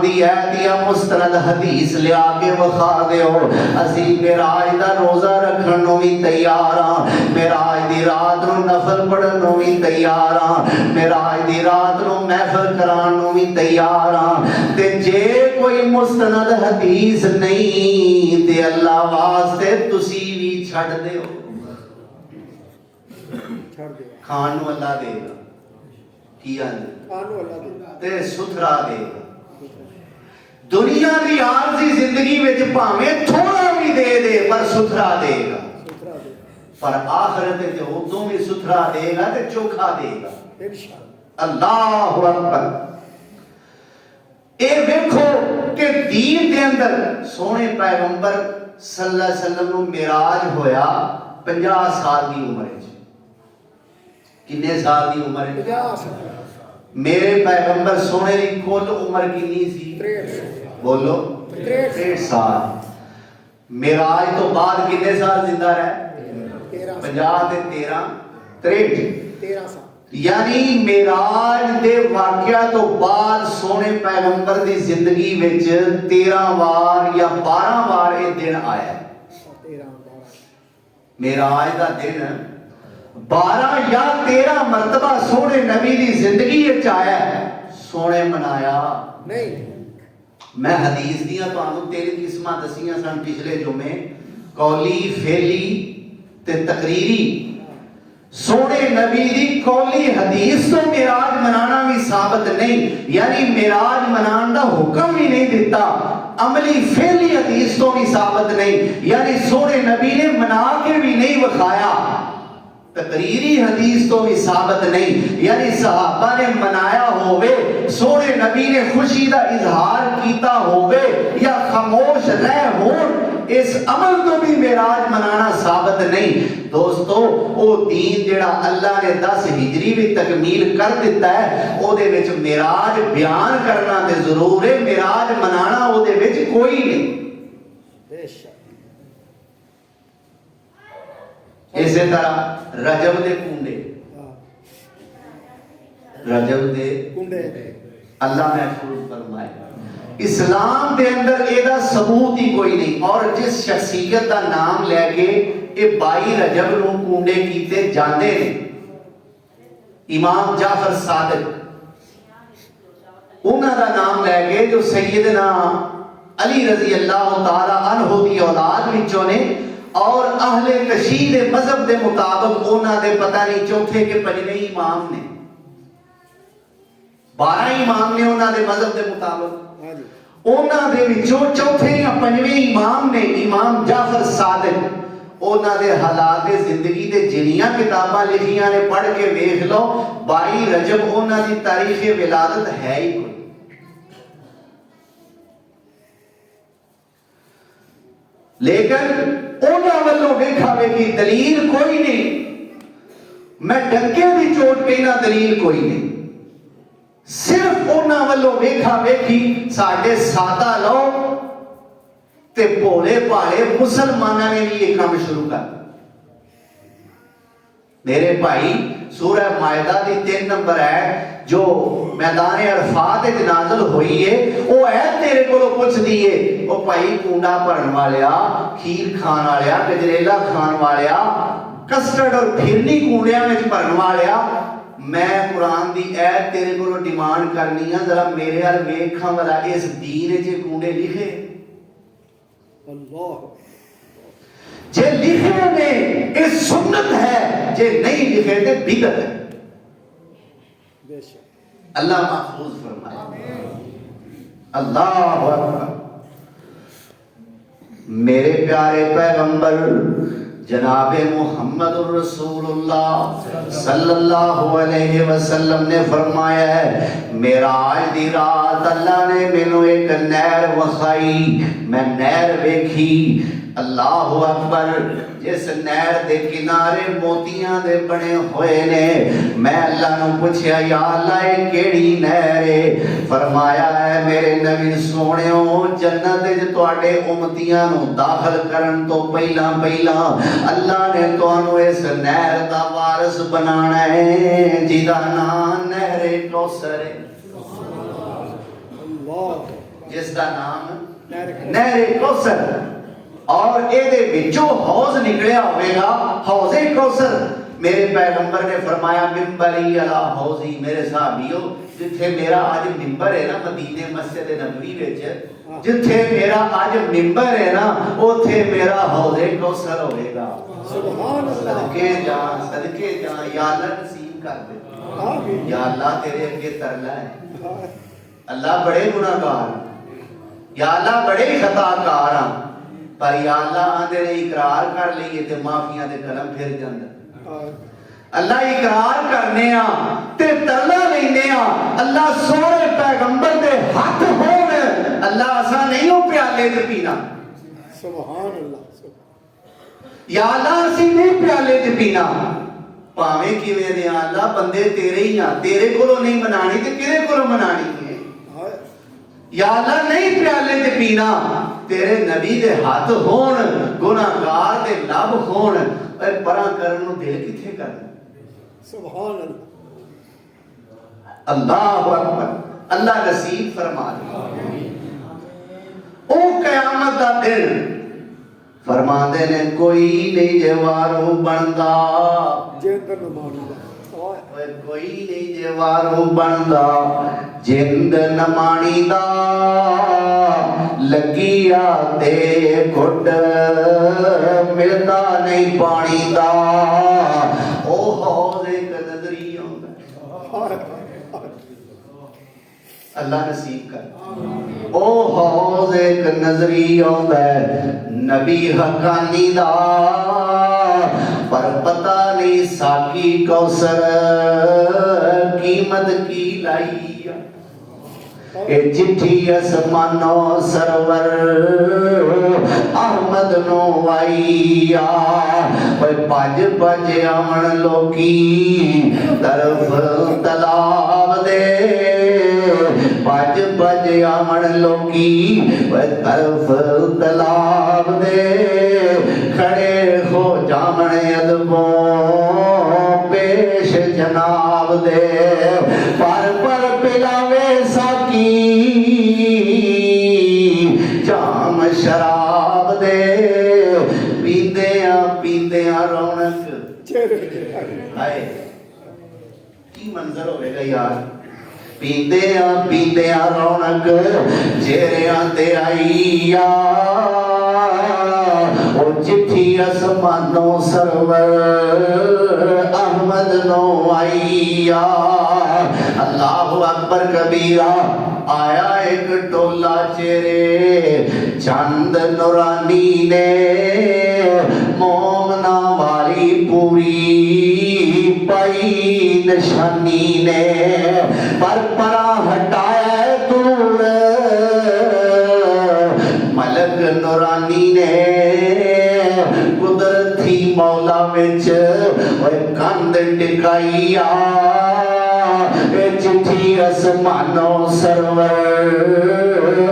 S1: دیا مستند حدیث لیا کے وکھا دیو اسی معراج دا روزہ رکھن نو بھی تیار ہاں معراج دی رات نو نفل پڑھن نو بھی تیار ہاں معراج دی رات نو محفل کران نو بھی تیار ہاں تے جے کوئی مستند حدیث نہیں تے اللہ واسطے تسی بھی چھڑ دیو کھان نو اللہ دے گا کیا تے ستھرا دے گا دنیا دی عارضی زندگی وچ پاویں تھوڑا بھی دے دے پر ستھرا دے گا پر آخرت تے ادوں بھی ستھرا دے گا تے چوکھا دے گا اللہ اکبر اے دیکھو کہ دین دے اندر سونے پیغمبر صلی اللہ علیہ وسلم نو معراج ہویا 50 سال کی عمر ہے کنے سال کی عمر ہے 50 میرے پیغمبر سونے دی کل عمر کتنی سی 63 بولو 63 سال معراج تو بعد کتنے سال زندہ رہے 50 تے 13 63 سال یعنی معراج دے واقعہ تو بعد سونے پیغمبر دی زندگی وچ 13 بار یا 12 بار یہ دن آیا معراج دا دن 12 یا 13 مرتبہ سونے نبی دی زندگی وچ آیا سونے منایا نہیں میں حدیث دیاں تانوں 3 قسماں دسیاں سن پچھلے جمعے قولی فعلی تے تقریری سونے نبی دی قولی حدیث تو معراج منانا بھی ثابت نہیں یعنی معراج منان دا حکم بھی نہیں دیتا عملی فعلی حدیث تو بھی ثابت نہیں یعنی سونے نبی نے منا کے بھی نہیں وکھایا تقریری حدیث تو بھی ثابت نہیں یعنی صحابہ نے منایا ہوئے سونے نبی نے خوشی دا اظہار کیتا ہوئے یا خاموش رہ ہون اس عمل تو بھی معراج منانا ثابت نہیں دوستو او دین جڑا اللہ نے 10 ہجری بھی تکمیل کر دیتا ہے او دے وچ معراج بیان کرنا تے ضرور ہے معراج منانا او دے وچ کوئی نہیں
S2: بے شک
S1: اسی طرح رجب دے کنڈے رجب دے
S2: کنڈے
S1: اللہ محفوظ فرمائے اسلام دے اندر ایدہ ثبوت ہی کوئی نہیں اور جس شخصیت دا نام لے کے اے 22 رجب نو کنڈے کیتے جاندے ہیں امام جعفر صادق انہاں دا نام لے کے جو سیدنا علی رضی اللہ تعالی عنہ دی اولاد وچوں نے اور اہل کشید مذہب دے مطابق انہاں دے پتہ نہیں چوتھے کے پنجویں امام نے 12 امام نے انہاں دے مذہب دے مطابق انہاں دے وچوں چوتھے یا پنجویں امام نے امام جعفر صادق انہاں دے حالات زندگی دے جنیاں کتاباں لکھیاں نے پڑھ کے ویکھ لو 22 رجب انہاں دی تاریخ ولادت ہے ہی کوئی لیکن انہاں والوں ویکھا ویکھی دلیل کوئی نہیں میں ڈنکے دی چوٹ پہ نہ دلیل کوئی نہیں صرف انہاں والوں ویکھا ویکھی ساڈے سادہ لوگ تے بھولے بھالے مسلمانوں نے بھی یہ کام شروع کر میرے بھائی سورہ مائدہ دی 3 نمبر ہے جو میدان عرفات نازل ہوئی ہے وہ ہے تیرے کو پوچھ دیئے وہ بھائی کنڈا پڑھن والیا کھیر کھان والیا گجریلا کھان والیا کسٹرڈ اور پھرنی کنڈیاں میں پڑھن والیا میں قرآن دی ایت تیرے کو ڈیمانڈ کرنی ہے ذرا میرے حال ویکھاں والا اس دین چے کنڈے لکھے
S2: اللہ
S1: جے لکھے نے اس سنت ہے جے نہیں لکھے تے بدعت ہے
S2: بے شک
S1: اللہ محفوظ فرمائے اللہ اکبر میرے پیارے پیغمبر جناب محمد الرسول اللہ صلی اللہ علیہ وسلم نے فرمایا ہے معراج دی رات اللہ نے مینوں ایک نہر وخائی میں نہر ویکھی اللہ اکبر جس نہر دے کنارے موتیاں دے بنے ہوئے نے میں اللہ نو پوچھیا یا اللہ اے کیڑی نہر ہے فرمایا ہے میرے نبی سونےو جنت وچ تواڈے امتیاں نو داخل کرن تو پہلا اللہ نے تانوں اس نہر دا وارث بنانا ہے جیدا نام نہر کوثر ہے
S2: اللہ
S1: جس دا نام نہر کوثر اور اے دے وچوں حوض نکلیا ہوئے گا حوض کوثر میرے پیغمبر نے فرمایا منبری علی حوضی میرے صحابیو جتھے میرا آج منبر ہے نا مدینے مسجد نبوی وچ جتھے میرا آج منبر ہے نا اوتھے میرا حوض کوثر ہوئے گا
S2: سبحان اللہ
S1: صدقے جان یا اللہ نصیب کر دے یا اللہ تیرے اگے ترلا ہے اللہ بڑے گناہگار یا اللہ بڑے خطا کار ہیں پر یا اللہ آندے نے اقرار کر لئیے تے معافیاں دے قلم پھر جاندے اللہ اقرار کرنے تے ترلا لینے اللہ سونے پیغمبر دے ہاتھ ہونے اللہ ایسا نہیں ہو پیالے دے پینا
S2: سبحان اللہ
S1: یا اللہ اسی نہیں پیالے دے پینا پاویں کیویں دے اللہ بندے تیرے ہی ہیں تیرے کولوں نہیں منانی تے کدے کولوں منانی ہے یا اللہ نہیں پیالے تے پینا تیرے نبی دے ہاتھ ہون گناہگار دے لب ہون اے پرا کرن نو دل کتھے کرنا
S2: سبحان اللہ
S1: اللہ اکبر اللہ نصیب فرما دے او قیامت دا دن فرما دے نے کوئی نہیں جوارو بندا
S2: جند نمانی
S1: کوئی نہیں جوارو بندا جند نمانی دا لگیا تے گھٹ ملتا نہیں پانی دا او حوض ایک نظری ہوگا اللہ نصیب کر او حوض ایک نظری ہوگا نبی حقانی دا پر پتہ نہیں ساکی کوثر قیمت کی لائی اے چٹھی اسمانو سرور احمد نو آئیا اوے پج پج آمن لوکی طرف تلاب دے پج پج آمن لوکی اوے طرف تلاب دے کھڑے ہو جامن ادبوں پیش جناب دے پر پلاوے ساکی جام شراب دے پیندیاں رونق آئے کی منظر ہوئے گا یار پیندیاں رونق چہریاں تے آئی او چٹھی اسمانوں سرور احمد نو آئی اللہ اکبر کبیرہ آیا ایک ٹولا چہرے چند نورانی نے مومنا والی پوری پائی نشانی نے پر پرا ہٹایا دور ملک نورانی نے قدرت تھی مولا وچ کند ٹکائی چٹھی اسمانوں سرور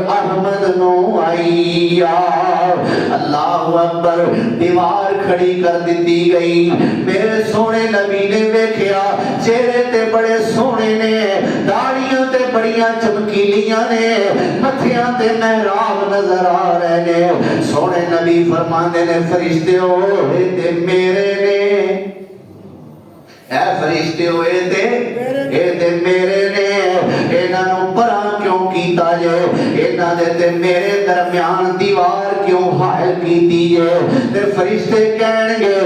S1: احمد نو آئی اللہ اکبر دیوار کھڑی کر دیتی گئی میرے سونے نبی نے ویکھیا چہرے تے بڑے سونے نے داڑیاں تے بڑیاں چمکیلیاں نے متھیاں تے محراب نظر آ رہے نے سونے نبی فرماندے نے فرشتے ہوئے تے میرے نے اے فرشتے ہوئے تے میرے نے اینا نو پرا کیوں کیتا جے اینا دے تے میرے درمیان دیوار کیوں حائل کیتی جے تے فرشتے کہن گے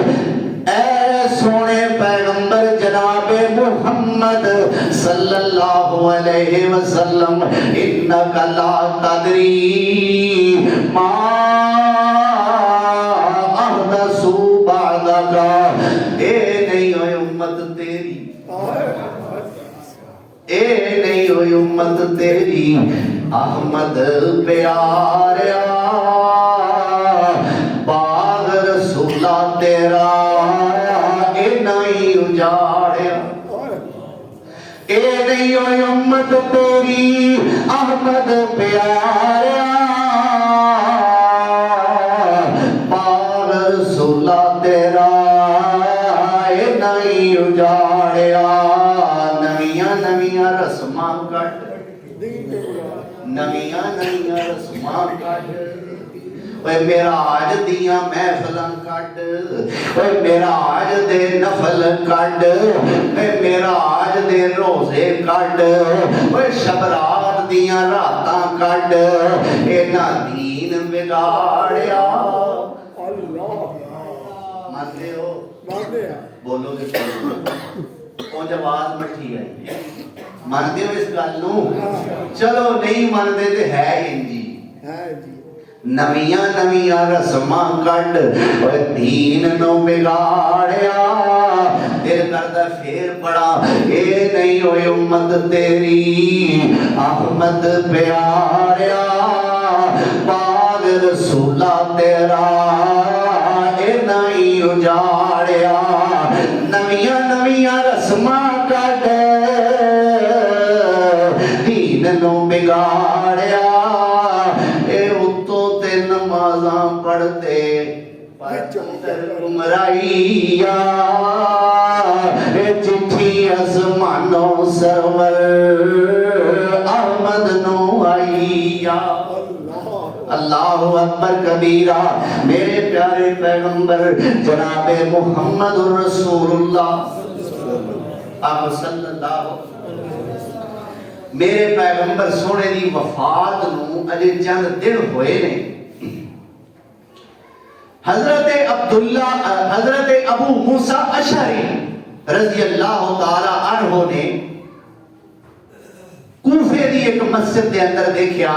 S1: اے سونے پیغمبر جناب محمد صلی اللہ علیہ وسلم انکا لا تدری ما احدثو بعدکا اے نہیں ہوئے امت تیری اے نہیں ہوئی امت تیری احمد پیاریا باغ رسولہ تیرا اے نہیں اجاڑیا اے نہیں ہوئی امت تیری احمد پیاریا باغ رسولہ تیرا اے نہیں اجاڑیا نویاں رسماں کٹ نویاں رسماں کٹ اوے میرا آج دیاں محفلاں کٹ اوے میرا آج دے نفل کٹ اوے میرا آج دے روزے کٹ اوے شب رات دیاں راتاں کٹ اینا دین بگاڑیا مانتے ہو بولو گے پہنچ آواز مٹھی ہے مانتے ہو اس گل نو چلو نہیں مانتے تے ہے انجی نویاں رسماں کٹ اور دین نو بگاڑیا دل کردا پھر بڑا اے نہیں ہوئے امت تیری احمد پیاریا باغ رسولہ تیرا اے نہیں اجاڑیا نویاں رسماں کٹ دین نو بگاڑیا اے اتو تے نمازاں پڑھتے گمرائیا اے چٹھی اسمانوں سرور احمد نو آئیا اللہ اکبر کبیرہ میرے پیارے پیغمبر جناب محمد رسول اللہ آپ صلی اللہ میرے پیغمبر سونے دی وفات نو اجے چند دن ہوئے نے حضرت ابو موسیٰ اشعری رضی اللہ تعالی عنہ نے کوفے دی ایک مسجد دے اندر دیکھیا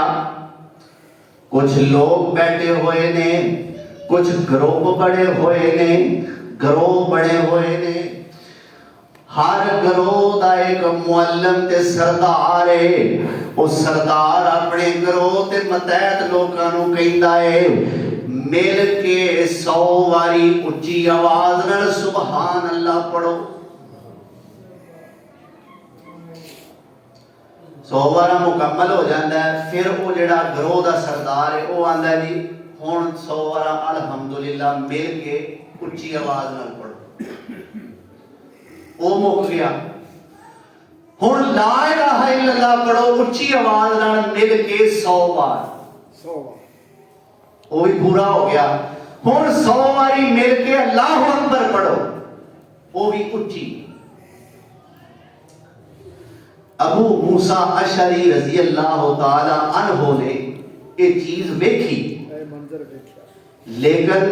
S1: کچھ لوگ بیٹھے ہوئے نے کچھ گروہ بڑے ہوئے نے ہر گروہ دا ایک معلم تے سردار ہے، وہ سردار اپنے گروہ تے متحد لوکاں نو کہندا ہے مل کے 100 واری اچھی آواز نال سبحان اللہ پڑھو۔ 100 وارا مکمل ہو جاتا ہے، پھر وہ جڑا گروہ دا سردار ہے وہ آندا ہے جی ہن 100 وارا الحمدللہ مل کے اچھی آواز نال پڑھو۔ وہ مک گیا، ہن لا الہ الا اللہ پڑھو اچھی آواز نال مل کے 100 بار،
S2: 100 بار
S1: وہ بھی پورا ہو گیا۔ ہن 100 واری مل کے اللہ اکبر پڑھو، وہ بھی اچھی۔ ابو موسیٰ اشعری رضی اللہ تعالی عنہ نے یہ چیز دیکھی،
S2: منظر دیکھا،
S1: لیکن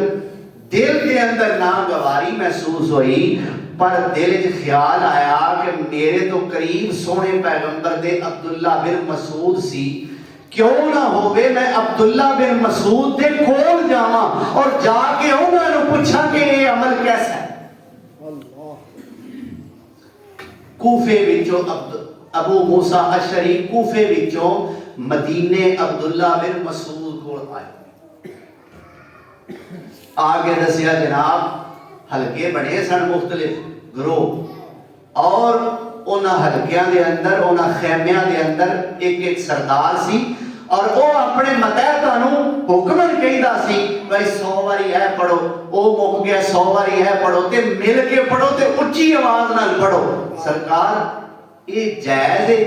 S1: دل کے اندر ناگواری محسوس ہوئی، پر دل وچ خیال آیا کہ میرے تو قریب سونے پیغمبر دے عبداللہ بن مسعود سی، کیوں نہ ہوئے میں عبداللہ بن مسعود دے کول جاواں اور جا کے انہاں نوں پوچھاں کہ یہ عمل کیسا ہے۔
S2: اللہ
S1: کوفے وچوں ابو موسیٰ اشعری کوفے وچوں مدینے عبداللہ بن مسعود کول آئے، آگے دسیا جناب حلقے بڑے سن مختلف گروہ، اور انہاں حلقیاں دے اندر انہاں خیمیاں دے اندر ایک ایک سردار سی، اور وہ اپنے متحداں نوں حکمن کہندا سی بھائی 100 واری ہے پڑھو، او مک گیا 100 واری ہے پڑھو تے مل کے پڑھو تے اچھی آواز نال پڑھو۔ سرکار یہ جائز ہے؟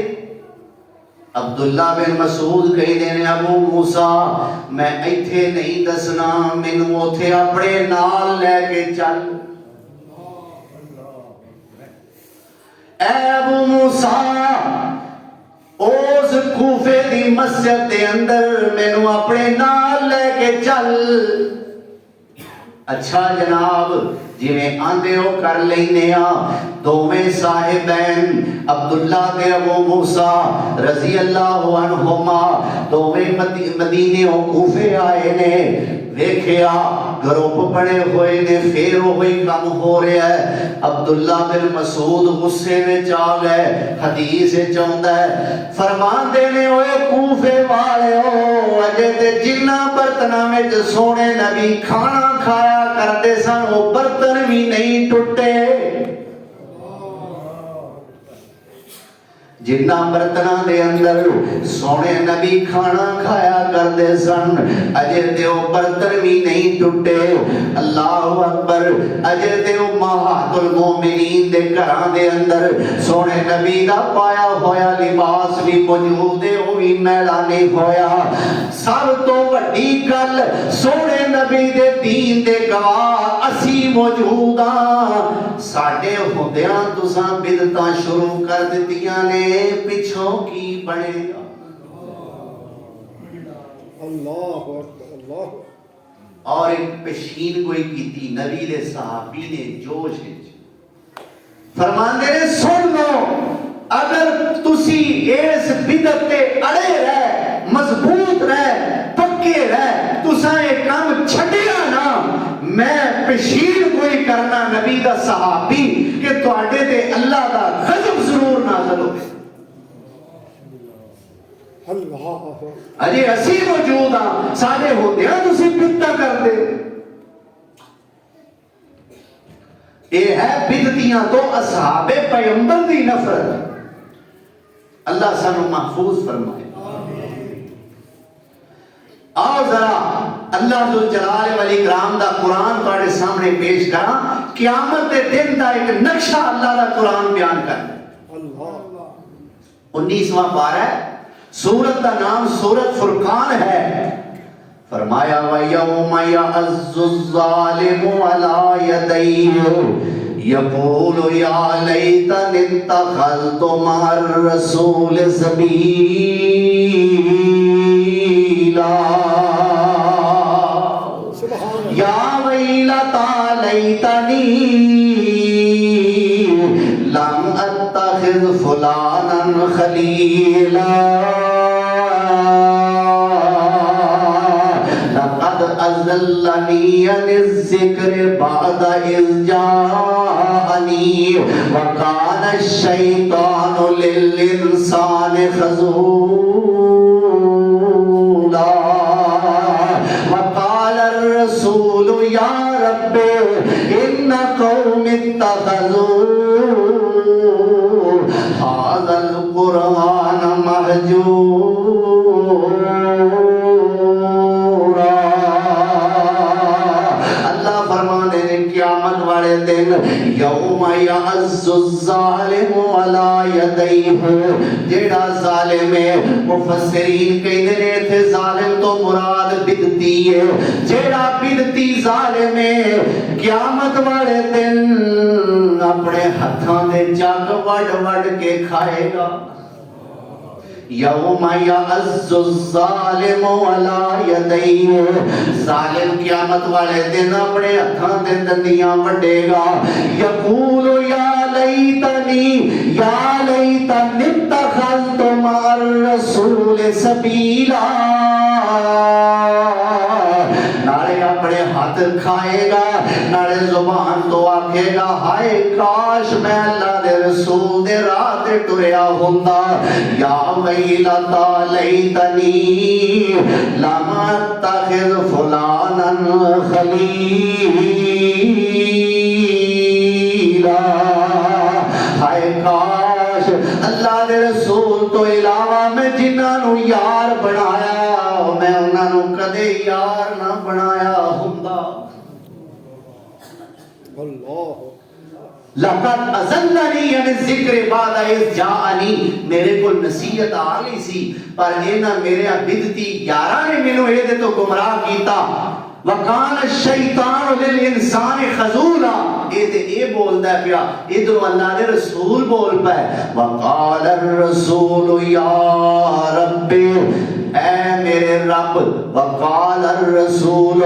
S1: عبداللہ بن مسعود کہندے نے ابو موسیٰ میں ایتھے نہیں دسنا، مینوں اوتھے اپنے نال لے کے چل۔ اے ابو موسیٰ اس کوفے دی مسجد دے اندر مینوں اپنے نال لے کے چل۔ اچھا جناب جی میں آندے ہو کر لینے دوویں صاحبین عبداللہ تے ابو موسیٰ رضی اللہ عنہما دوویں مدینے و کوفے آئے نے، دیکھیا گروپ بڑے ہوئے نے، پھر وہی کم ہو رہا ہے۔ عبداللہ بن مسعود غصے وچ آ گئے، حدیث وچ آندا ہے فرمان دینے ہوئے کوفے والے ہو اجے تے جنہ برتناں وچ سونے نبی کھانا کھایا کردے سن وہ برتن بھی نہیں ٹوٹے، جنہ برتناں دے اندر سونے نبی کھانا کھایا کردے سن اجے تے وہ برتن بھی نہیں ٹوٹے۔ اللہ اکبر، اجے تے امہات المومنین دے گھراں دے اندر سونے نبی دا پایا ہویا لباس بھی موجود ہے، وہ بھی میلا نہیں ہویا۔ سب تو بڑی گل سونے نبی دے دین دے گواہ اسی موجود ہاں، ساڈے ہوندیاں تساں بدعتاں شروع کر دتیاں نے، پچھوں کی بنے گا؟
S2: اللہ اکبر، اللہ
S1: اور ایک پیشین گوئی کی تھی نبی دے صحابی نے جوش فرماندے نے سن لو اگر تسی اس بدعت تے اڑے رہے، مضبوط رہے، پکے رہے، تساں ایک کام چھڈیا نا، میں پیشین گوئی کرنا نبی دا صحابی کہ تواڈے تے اللہ دا غضب ضرور نازل ہوگا۔
S2: اللہ
S1: اجے اسی موجود ہاں، سارے ہوتے ہیں تسی بدعت کر دے۔ یہ ہے بدعتیاں تو اصحاب پیغمبر دی نفرت، اللہ سانو محفوظ فرمائے۔ آؤ ذرا اللہ ذو الجلال والاکرام دا قرآن تواڈے سامنے پیش کراں، قیامت دے دن دا ایک نقشہ اللہ دا قرآن بیان کرنا۔ 19واں پارہ ہے، سورت کا نام سورت فرقان ہے۔ فرمایا وَيَوْمَ يَعَزُّ الظَّالِمُ عَلَى يَدَيْهِ يَقُولُ يَا لَيْتَنِي اتَّخَذْتُ مَعَ الرَّسُولِ سَبِيلًا يَا وَيْلَتَىٰ لَيْتَنِي لَمْ أَتَّخِذْ فُلَانًا خَلِيلًا لقد لقد أضلني عن الذكر بعد إذ جاءني وكان الشيطان للإنسان خذولا وقال الرسول يا رب إن قوم اتخذوا هذا القرآن مهجورا. اللہ فرماتے ہیں قیامت والے دن یوم یعز الظالم علی یدیہ، جیڑا ظالم ہے، مفسرین کہتے ہیں تھے ظالم تو مراد بدتی ہے، جیڑا بدتی ظالم ہے قیامت والے دن اپنے ہتھاں دے جگ وڈ وڈ کے کھائے گا. یوم یعز الظالم علی یدیہ، ظالم قیامت والے دن اپنے ہتھاں دے دندیاں وڈے گا. یقول یا لیتنی اتخذت مع الرسول سبیلا، نالے اپنے ہاتھ کھائے گا، نالے زبان تو آکھے گا ہائے کاش میں اللہ دے رسول دے راہ تے ٹریا ہوندا. یا ویلتا لیتنی لم اتخذ فلانا خلیلا، ہائے کاش اللہ دے رسول تو علاوہ میں جنہاں نو یار بنایا میں انہاں نو کدے یار نہ بنایا ہوندا.
S2: اللہ
S1: لقد اضلنی عن الذکر بعد اذ جاءنی، میرے کو نصیحت آ گئی سی پر انہاں میرے بدعتی یاراں نے مینوں اے دے تو گمراہ کیتا. وکان الشیطان للانسان خذولا، اے تے اے بولدا پیا، ادھر اللہ دے رسول بول پے. وقال الرسول یا رب، اے میرے رب. وقال الرسول،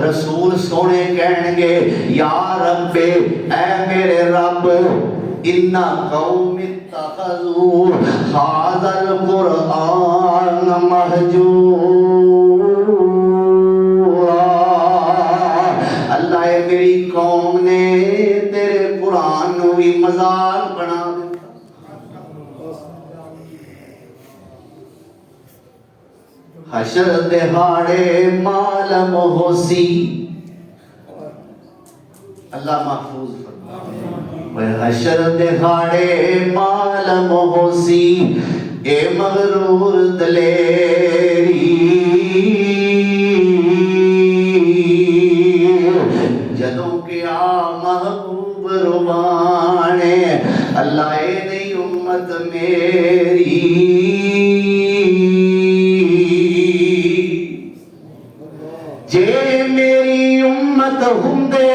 S1: رسول سونے کہن گے یا رب اے میرے رب، ان قوم اتخذوا هذا القرآن مہجورا. اللہ اے میری قوم نے تیرے قرآن نو بھی مذاق بنا دیا. حشر دہاڑے معلوم ہوسی، اللہ محفوظ فرمائے. حشر دہاڑے معلوم ہوسی اے مغرور دلیری، جدوں کہ آ محبوب روانے اللہ اے نہیں امت میری. جے میری امت ہوندے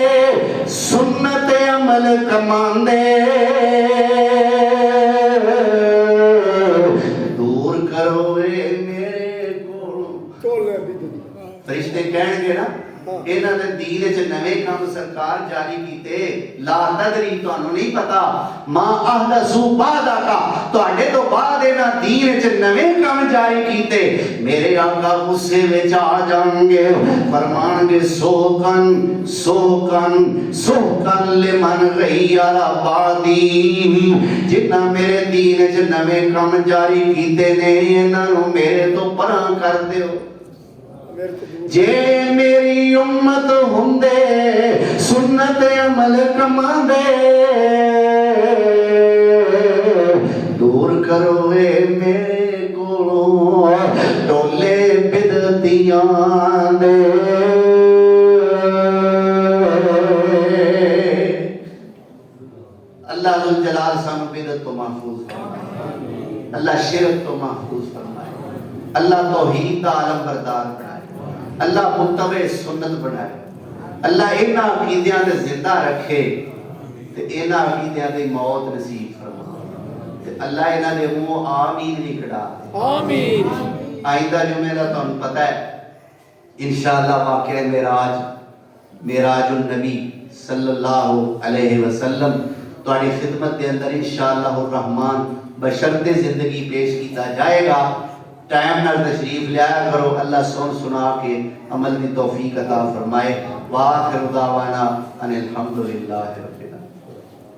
S1: سنت عمل کماندے، دور کرو اے میرے کو.
S2: ٹولے بدعتی
S1: فرشتے کہن گے نا انہاں دے دین وچ نویں کام سرکار جاری کیتے. لا تدری، تانوں نہیں پتا، ما احدثوا بعدک، تواڈے تو بعد انہاں دین وچ نویں کام جاری کیتے. میرے آقا غصے وچ آ جان گے، فرمان گے سوکن سوکن سوکن لمن غیر بعدی، جنہاں میرے دین وچ نویں کام جاری کیتے نے انہاں نوں میرے تو پراں کر دیو. جے میری امت ہوندے سنت عمل کماندے، دور کرو اے میرے کولوں ٹولے بدعتیاں دے. اللہ ذل جلال سانو بدعت تو محفوظ فرمائے، اللہ شرک تو محفوظ فرمائے، اللہ توحید دا عالم بردار بنائے، اللہ متبع سنت بنائے، اللہ انہاں عقیدیاں دے زندہ رکھے تے انہاں عقیدیاں دی موت نصیب فرمائے تے اللہ انہاں دے منہ آمین نہیں کھڑا.
S2: آمین.
S1: آئندہ جمعہ دا تانوں پتہ ہے انشاءاللہ واقعہ معراج النبی صلی اللہ علیہ وسلم تواڈی خدمت دے اندر انشاءاللہ الرحمن بشرط زندگی پیش کیتا جائے گا. ٹائم نال تشریف لیا کرو. اللہ سنا کے عمل دی توفیق عطا فرمائے. وآخر دعوانا ان الحمدللہ.